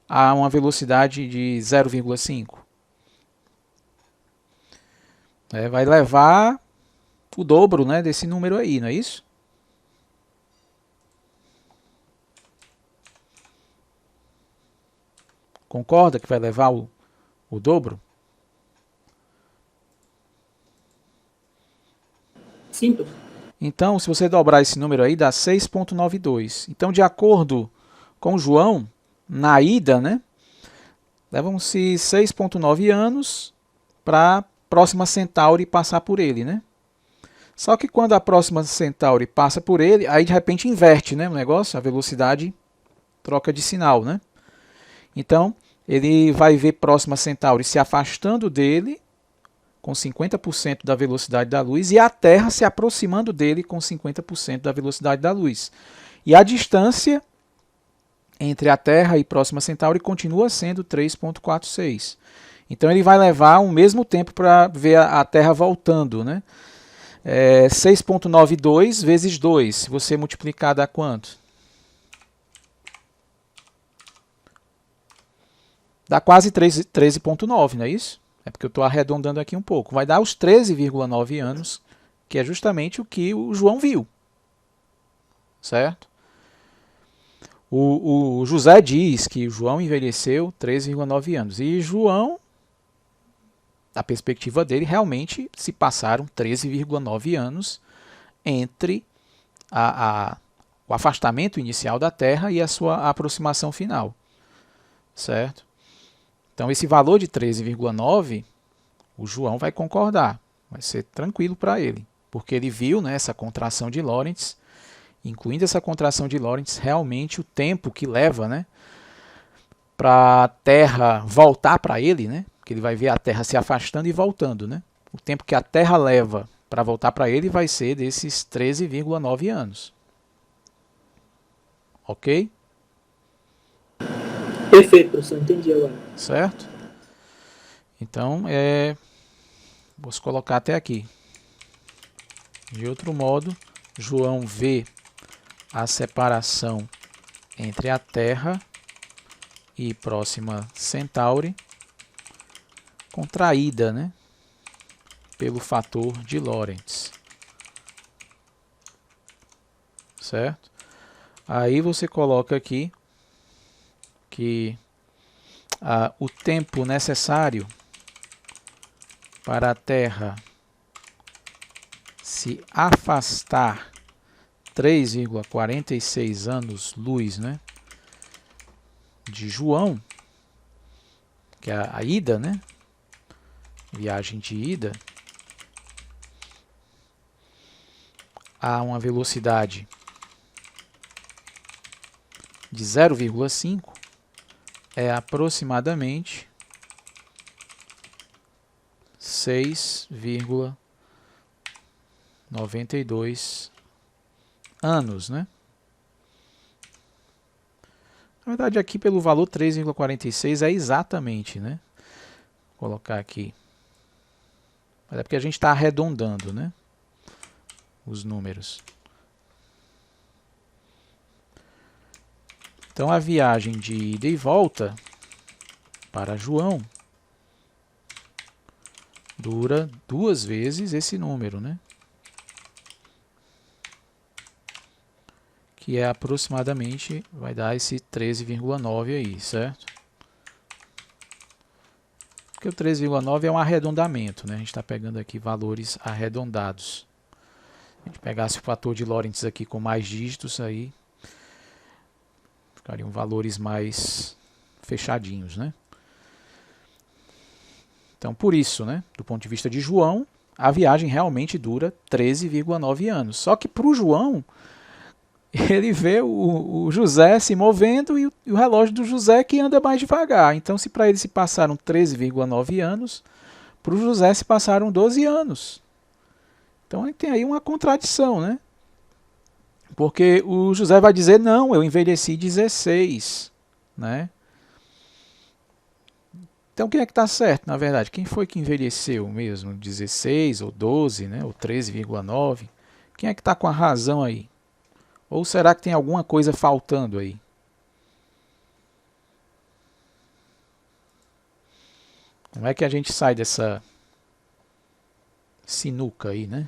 a uma velocidade de 0,5? Vai levar o dobro, né, desse número aí, não é isso? Concorda que vai levar o dobro? Sim, professor. Então, se você dobrar esse número aí, dá 6,92. Então, de acordo com o João, na ida, né, levam-se 6,9 anos para a Próxima Centauri passar por ele, né? Só que quando a Próxima Centauri passa por ele, aí de repente inverte, né, o negócio, a velocidade troca de sinal, né? Então, ele vai ver Próxima Centauri se afastando dele com 50% da velocidade da luz e a Terra se aproximando dele com 50% da velocidade da luz. E a distância entre a Terra e Próxima Centauri continua sendo 3,46. Então ele vai levar o mesmo tempo para ver a Terra voltando, né? 6,92 vezes 2. Se você multiplicar, dá quanto? Dá quase 13,9, não é isso? É porque eu estou arredondando aqui um pouco. Vai dar os 13,9 anos, que é justamente o que o João viu. Certo? O José diz que o João envelheceu 13,9 anos. E João, da perspectiva dele, realmente se passaram 13,9 anos entre o afastamento inicial da Terra e a sua aproximação final. Certo? Então, esse valor de 13,9, o João vai concordar, vai ser tranquilo para ele, porque ele viu, né, essa contração de Lorentz, incluindo essa contração de Lorentz, realmente o tempo que leva, né, para a Terra voltar para ele, né, que ele vai ver a Terra se afastando e voltando, né, o tempo que a Terra leva para voltar para ele vai ser desses 13,9 anos. Ok? Perfeito, professor. Entendi agora. Certo? Então, vou colocar até aqui. De outro modo, João vê a separação entre a Terra e Próxima Centauri contraída, né, pelo fator de Lorentz. Certo? Aí você coloca aqui que o tempo necessário para a Terra se afastar 3,46 anos-luz, né, de João, que é a ida, né, viagem de ida, a uma velocidade de 0,5, é aproximadamente 6,92 anos, né? Na verdade, aqui pelo valor 3,46 é exatamente, né? Vou colocar aqui. Mas é porque a gente está arredondando, né? Os números. Então, a viagem de ida e volta para João dura 2 vezes esse número, né? Que é aproximadamente, vai dar esse 13,9 aí, certo? Porque o 13,9 é um arredondamento, né? A gente está pegando aqui valores arredondados. Se a gente pegasse o fator de Lorentz aqui com mais dígitos, aí ficariam valores mais fechadinhos, né? Então, por isso, né, do ponto de vista de João, a viagem realmente dura 13,9 anos. Só que para o João, ele vê o José se movendo e o relógio do José que anda mais devagar. Então, se para ele se passaram 13,9 anos, para o José se passaram 12 anos. Então, tem aí uma contradição, né? Porque o José vai dizer, não, eu envelheci 16, né? Então, quem é que está certo, na verdade? Quem foi que envelheceu mesmo? 16 ou 12, né? Ou 13,9? Quem é que está com a razão aí? Ou será que tem alguma coisa faltando aí? Como é que a gente sai dessa sinuca aí, né?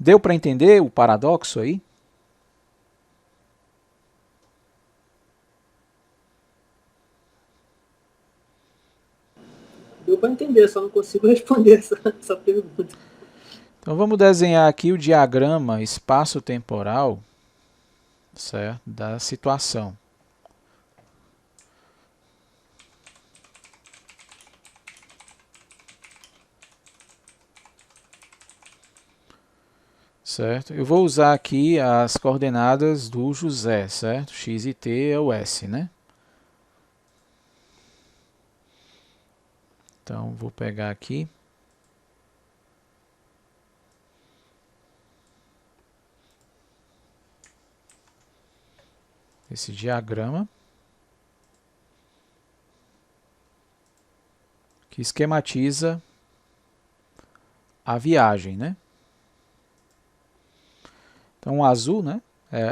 Deu para entender o paradoxo aí? Deu para entender, só não consigo responder essa pergunta. Então vamos desenhar aqui o diagrama espaço-temporal, certo, da situação. Certo? Eu vou usar aqui as coordenadas do José, certo? X e T é o S, né? Então, vou pegar aqui. Esse diagrama. Que esquematiza a viagem, né? Então, o azul, né?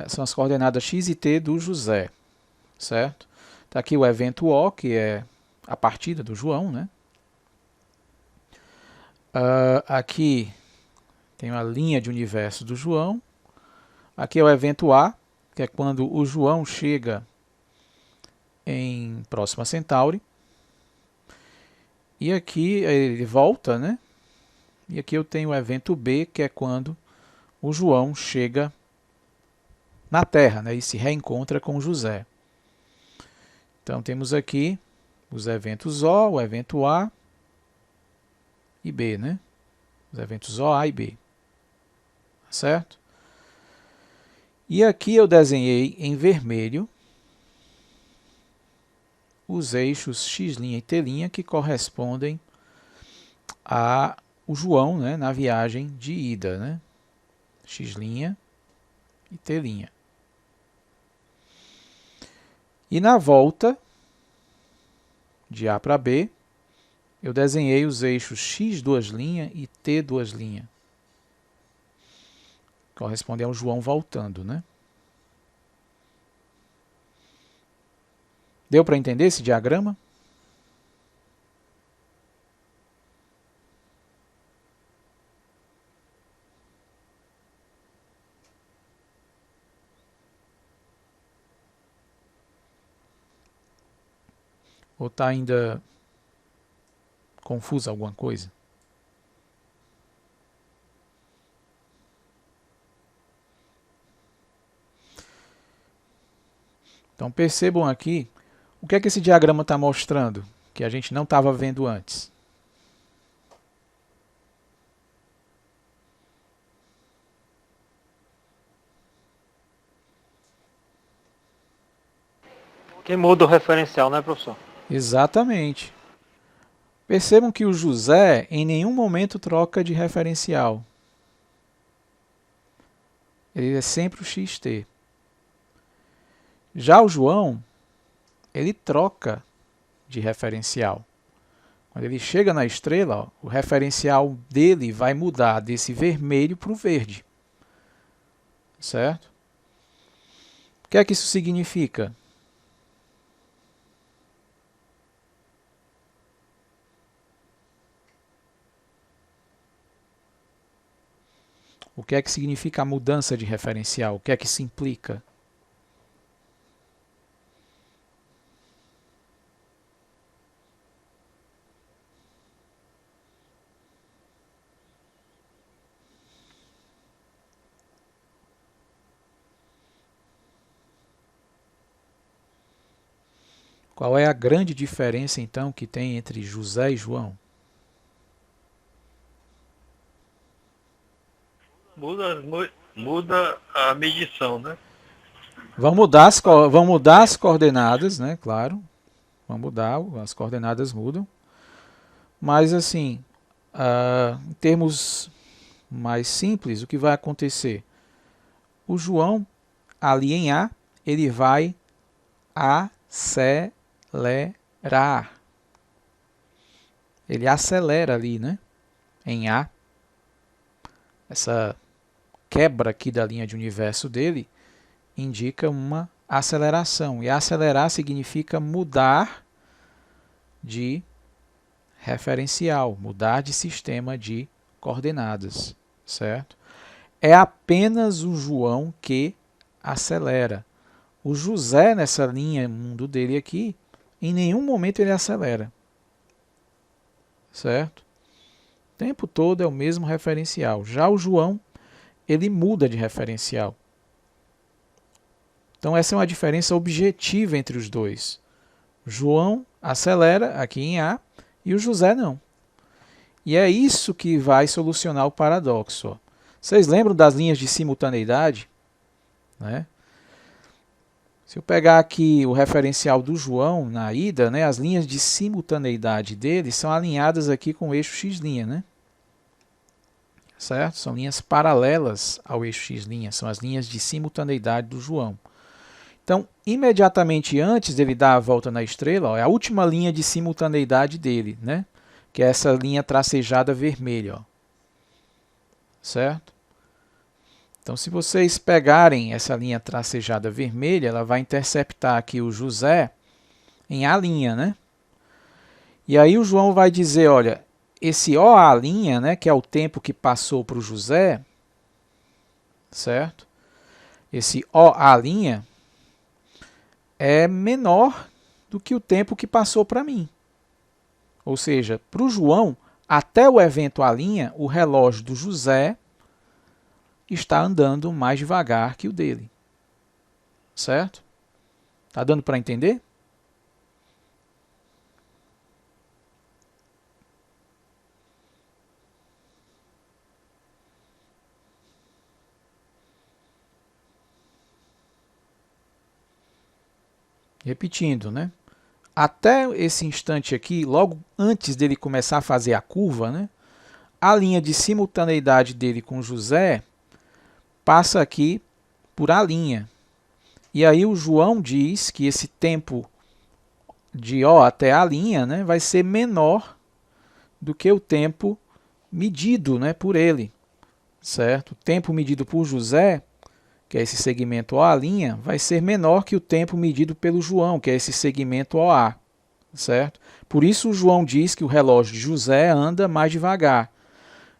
São as coordenadas x e t do José, certo? Está aqui o evento O, que é a partida do João, né? Aqui tem a linha de universo do João. Aqui é o evento A, que é quando o João chega em Próxima Centauri. E aqui ele volta, né? E aqui eu tenho o evento B, que é quando o João chega na Terra, né? E se reencontra com José. Então temos aqui os eventos O, o evento A e B, né? Os eventos O, A e B. Certo? E aqui eu desenhei em vermelho os eixos x' e t' que correspondem a o João, né, na viagem de ida, né? X' e t'. E na volta de A para B, eu desenhei os eixos x' e t'. Corresponde ao João voltando, né? Deu para entender esse diagrama? Ou está ainda confusa alguma coisa? Então percebam aqui, o que é que esse diagrama está mostrando, que a gente não estava vendo antes. Que muda o referencial, né, professor? Exatamente. Percebam que o José em nenhum momento troca de referencial. Ele é sempre o xt. Já o João, ele troca de referencial. Quando ele chega na estrela, ó, o referencial dele vai mudar desse vermelho para o verde. Certo? O que é que isso significa? O que é que significa a mudança de referencial? O que é que isso implica? Qual é a grande diferença, então, que tem entre José e João? Muda a medição, né? Vão mudar as coordenadas, né? Claro, vão mudar, as coordenadas mudam. Mas, assim, em termos mais simples, o que vai acontecer? O João, ali em A, ele vai acelerar. Ele acelera ali, né? Em A. Essa quebra aqui da linha de universo dele indica uma aceleração. E acelerar significa mudar de referencial, mudar de sistema de coordenadas, certo? É apenas o João que acelera. O José, nessa linha mundo dele aqui, em nenhum momento ele acelera, certo? O tempo todo é o mesmo referencial. Já o João, ele muda de referencial. Então essa é uma diferença objetiva entre os dois. O João acelera aqui em A e o José não. E é isso que vai solucionar o paradoxo. Ó. Vocês lembram das linhas de simultaneidade? Né? Se eu pegar aqui o referencial do João na ida, né, as linhas de simultaneidade dele são alinhadas aqui com o eixo x', né? Certo? São linhas paralelas ao eixo x', são as linhas de simultaneidade do João. Então, imediatamente antes dele dar a volta na estrela, ó, é a última linha de simultaneidade dele, né? Que é essa linha tracejada vermelha. Ó. Certo? Então, se vocês pegarem essa linha tracejada vermelha, ela vai interceptar aqui o José em A', né? E aí o João vai dizer, olha, esse OA', né, que é o tempo que passou para o José, certo? Esse OA' é menor do que o tempo que passou para mim. Ou seja, para o João, até o evento A', o relógio do José está andando mais devagar que o dele. Certo? Tá dando para entender? Repetindo, né? Até esse instante aqui, logo antes dele começar a fazer a curva, né? A linha de simultaneidade dele com José passa aqui por A'. E aí o João diz que esse tempo de O até A', né, vai ser menor do que o tempo medido, né, por ele. Certo? O tempo medido por José, que é esse segmento OA', vai ser menor que o tempo medido pelo João, que é esse segmento OA. Certo? Por isso o João diz que o relógio de José anda mais devagar.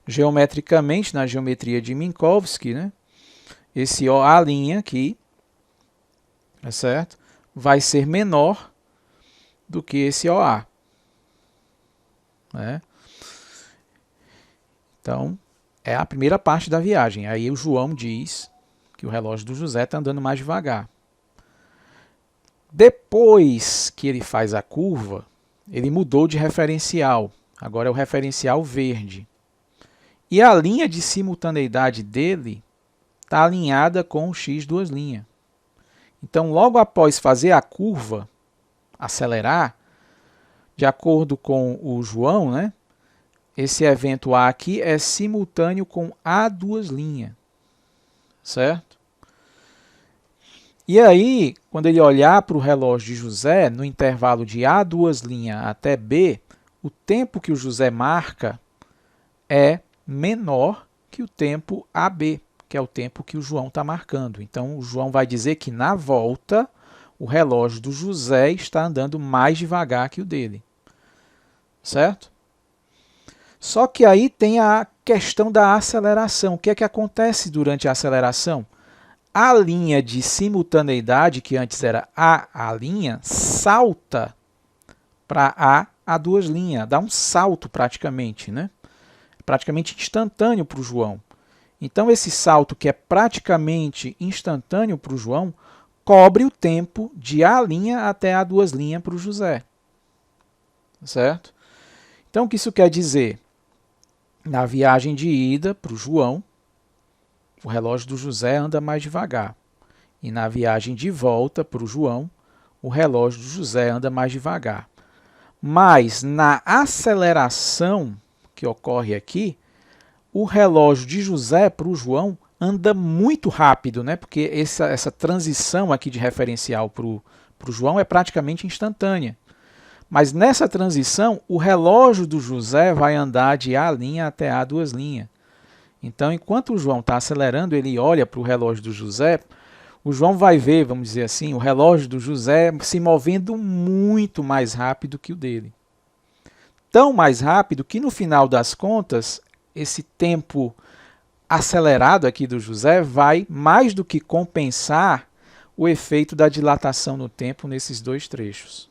Geometricamente, na geometria de Minkowski, né, esse OA' aqui, certo? Vai ser menor do que esse OA. Né? Então, é a primeira parte da viagem. Aí o João diz que o relógio do José está andando mais devagar. Depois que ele faz a curva, ele mudou de referencial. Agora é o referencial verde. E a linha de simultaneidade dele está alinhada com o x duas linhas. Então, logo após fazer a curva, acelerar, de acordo com o João, né, esse evento A aqui é simultâneo com A duas linhas. Certo? E aí, quando ele olhar para o relógio de José, no intervalo de A duas linhas até B, o tempo que o José marca é menor que o tempo AB, que é o tempo que o João está marcando. Então, o João vai dizer que na volta, o relógio do José está andando mais devagar que o dele. Certo? Só que aí tem a questão da aceleração. O que é que acontece durante a aceleração? A linha de simultaneidade, que antes era A linha, salta para A duas linhas. Dá um salto praticamente, né? Praticamente instantâneo para o João. Então, esse salto, que é praticamente instantâneo para o João, cobre o tempo de A' até A duas linhas para o José. Certo? Então, o que isso quer dizer? Na viagem de ida para o João, o relógio do José anda mais devagar. E na viagem de volta para o João, o relógio do José anda mais devagar. Mas na aceleração que ocorre aqui, o relógio de José para o João anda muito rápido, né? Porque essa transição aqui de referencial para o João é praticamente instantânea. Mas nessa transição, o relógio do José vai andar de A' até A duas linhas. Então, enquanto o João está acelerando, ele olha para o relógio do José, o João vai ver, vamos dizer assim, o relógio do José se movendo muito mais rápido que o dele. Tão mais rápido que, no final das contas, esse tempo acelerado aqui do José vai mais do que compensar o efeito da dilatação no tempo nesses dois trechos.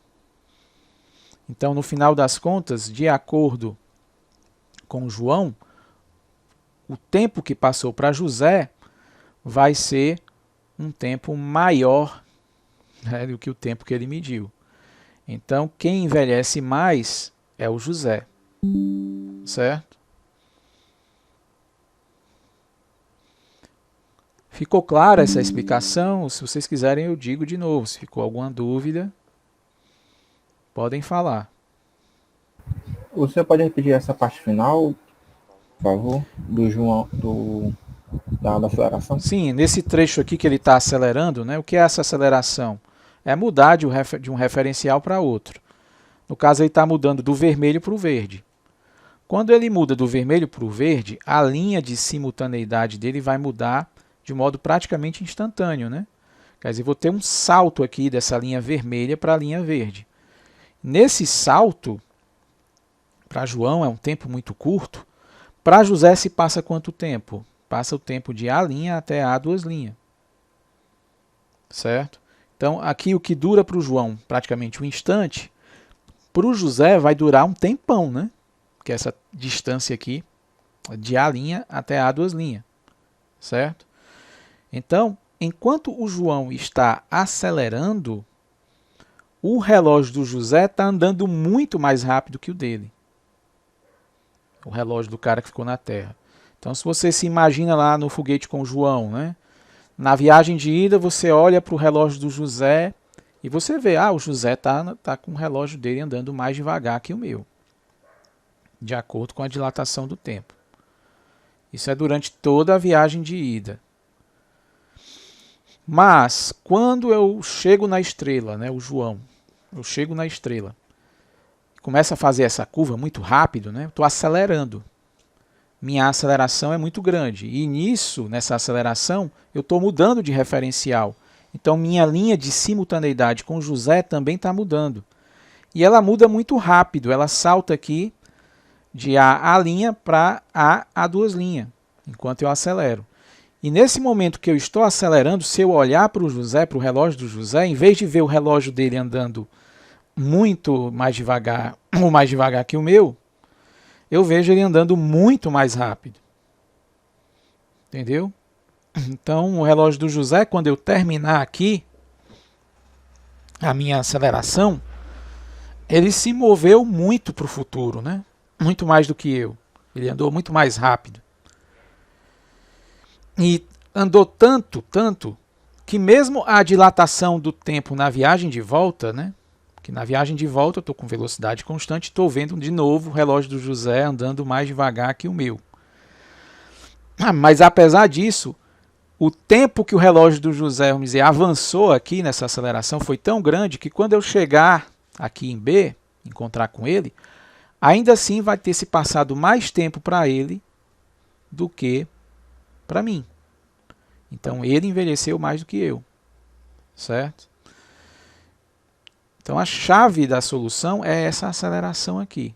Então, no final das contas, de acordo com João, o tempo que passou para José vai ser um tempo maior, né, do que o tempo que ele mediu. Então, quem envelhece mais é o José. Certo? Ficou clara essa explicação? Se vocês quiserem, eu digo de novo. Se ficou alguma dúvida, podem falar. Você pode repetir essa parte final, por favor, do João, da aceleração? Sim, nesse trecho aqui que ele está acelerando, né, o que é essa aceleração? É mudar de um referencial para outro. No caso, ele está mudando do vermelho para o verde. Quando ele muda do vermelho para o verde, a linha de simultaneidade dele vai mudar de modo praticamente instantâneo, né? Quer dizer, vou ter um salto aqui dessa linha vermelha para a linha verde. Nesse salto, para João é um tempo muito curto. Para José se passa quanto tempo? Passa o tempo de A' até A duas linhas. Certo? Então, aqui o que dura para o João praticamente um instante, para o José vai durar um tempão, né? Que é essa distância aqui de A' até A duas linhas. Certo? Então, enquanto o João está acelerando, o relógio do José está andando muito mais rápido que o dele. O relógio do cara que ficou na Terra. Então, se você se imagina lá no foguete com o João, né? Na viagem de ida, você olha para o relógio do José e você vê, o José está com o relógio dele andando mais devagar que o meu, de acordo com a dilatação do tempo. Isso é durante toda a viagem de ida. Mas, quando eu chego na estrela, né, o João, eu chego na estrela, começa a fazer essa curva muito rápido, né, estou acelerando. Minha aceleração é muito grande. E nessa aceleração, eu estou mudando de referencial. Então, minha linha de simultaneidade com José também está mudando. E ela muda muito rápido. Ela salta aqui de A' para A duas linhas, enquanto eu acelero. E nesse momento que eu estou acelerando, se eu olhar para o José, para o relógio do José, em vez de ver o relógio dele andando muito mais devagar, ou mais devagar que o meu, eu vejo ele andando muito mais rápido. Entendeu? Então, o relógio do José, quando eu terminar aqui, a minha aceleração, ele se moveu muito para o futuro, né? Muito mais do que eu. Ele andou muito mais rápido. E andou tanto, que mesmo a dilatação do tempo na viagem de volta, né? Que na viagem de volta eu estou com velocidade constante, estou vendo de novo o relógio do José andando mais devagar que o meu. Mas apesar disso, o tempo que o relógio do José, vamos dizer, avançou aqui nessa aceleração foi tão grande que quando eu chegar aqui em B, encontrar com ele, ainda assim vai ter se passado mais tempo para ele do que para mim. Então ele envelheceu mais do que eu, certo? Então a chave da solução é essa aceleração aqui.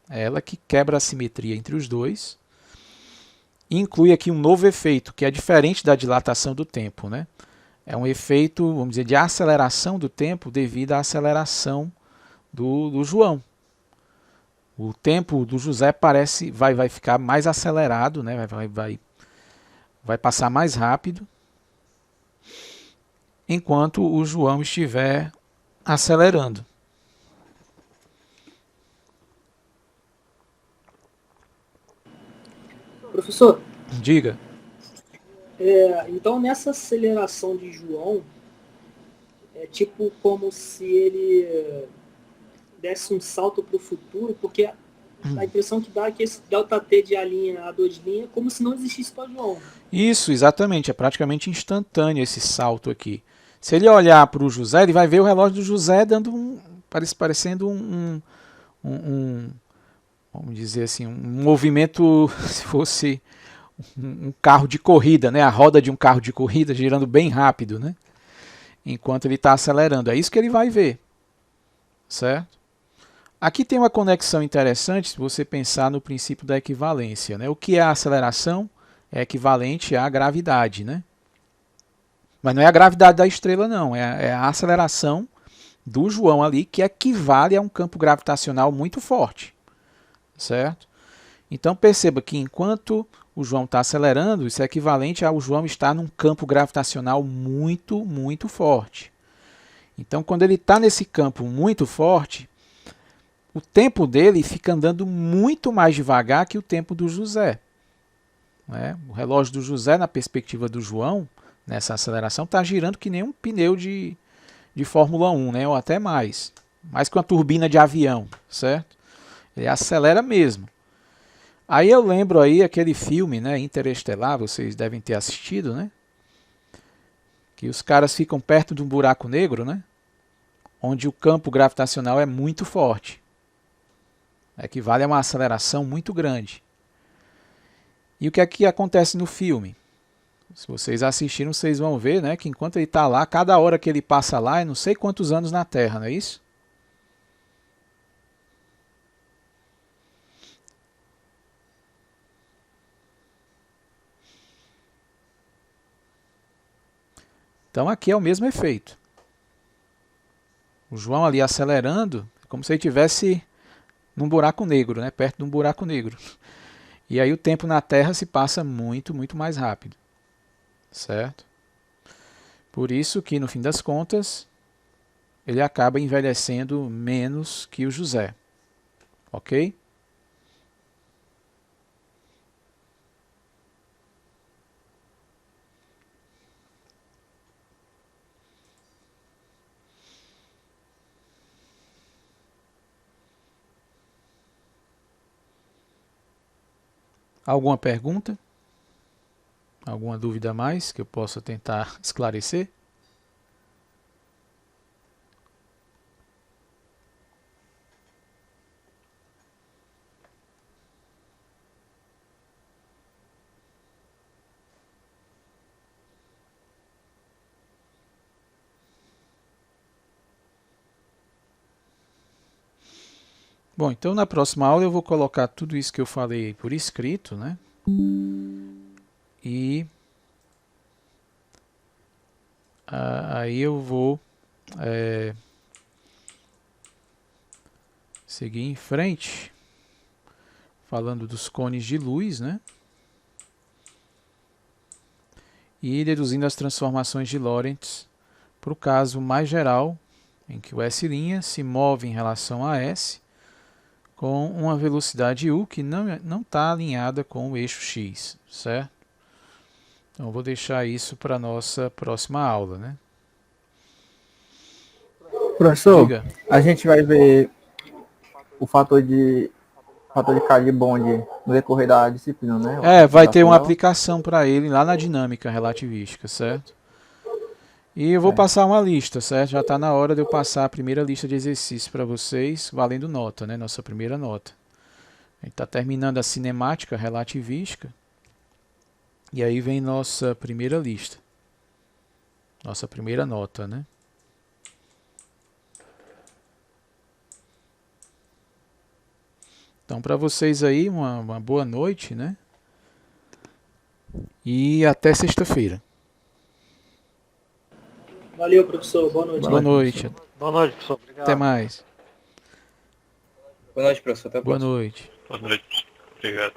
É ela que quebra a simetria entre os dois. E inclui aqui um novo efeito, que é diferente da dilatação do tempo, né? É um efeito, vamos dizer, de aceleração do tempo devido à aceleração do João. O tempo do José vai ficar mais acelerado, né? Vai passar mais rápido, enquanto o João estiver acelerando. Professor, Diga. então nessa aceleração de João, é tipo como se ele desse um salto para o futuro, porque a impressão que dá é que esse delta T de A' a 2' é como se não existisse para João. Isso, exatamente. É praticamente instantâneo esse salto aqui. Se ele olhar para o José, ele vai ver o relógio do José dando parecendo vamos dizer assim, um movimento, se fosse um carro de corrida, né? A roda de um carro de corrida girando bem rápido, né? Enquanto ele está acelerando. É isso que ele vai ver, certo? Aqui tem uma conexão interessante se você pensar no princípio da equivalência, né? O que é a aceleração é equivalente à gravidade, né? Mas não é a gravidade da estrela, não. É a aceleração do João ali, que equivale a um campo gravitacional muito forte, certo? Então perceba que enquanto o João está acelerando, isso é equivalente ao João estar num campo gravitacional muito forte. Então quando ele está nesse campo muito forte, o tempo dele fica andando muito mais devagar que o tempo do José. Né? O relógio do José, na perspectiva do João, nessa aceleração, está girando que nem um pneu de Fórmula 1, né? Ou até mais que uma turbina de avião, certo? Ele acelera mesmo. Aí eu lembro aí aquele filme, né, Interestelar, vocês devem ter assistido, né? Que os caras ficam perto de um buraco negro, né? Onde o campo gravitacional é muito forte. Equivale a uma aceleração muito grande. E o que é que acontece no filme? Se vocês assistiram, vocês vão ver, né, que enquanto ele está lá, cada hora que ele passa lá, é não sei quantos anos na Terra, não é isso? Então aqui é o mesmo efeito. O João ali acelerando, como se ele estivesse num buraco negro, né, perto de um buraco negro. E aí o tempo na Terra se passa muito mais rápido, certo? Por isso que, no fim das contas, ele acaba envelhecendo menos que o José, ok? Alguma pergunta? Alguma dúvida a mais que eu possa tentar esclarecer? Bom, então na próxima aula eu vou colocar tudo isso que eu falei por escrito, né? E aí eu vou seguir em frente, falando dos cones de luz, né? E deduzindo as transformações de Lorentz para o caso mais geral em que o S' se move em relação a S com uma velocidade U que não está alinhada com o eixo X, certo? Então, eu vou deixar isso para a nossa próxima aula, né? Professor, Diga. a gente vai ver o fator de K de bonde no decorrer da disciplina, né? Vai ter uma Dela. aplicação para ele lá na dinâmica relativística, certo? E eu vou É. passar uma lista, certo? Já está na hora de eu passar a primeira lista de exercícios para vocês, valendo nota, né? Nossa primeira nota. A gente está terminando a cinemática relativística. E aí vem nossa primeira lista. Nossa primeira nota, né? Então, para vocês aí, uma boa noite, né? E até sexta-feira. Valeu, professor. Boa noite. Boa noite. Boa noite, professor. Obrigado. Até mais. Boa noite, professor. Até a Boa próxima. noite. Boa noite. Obrigado.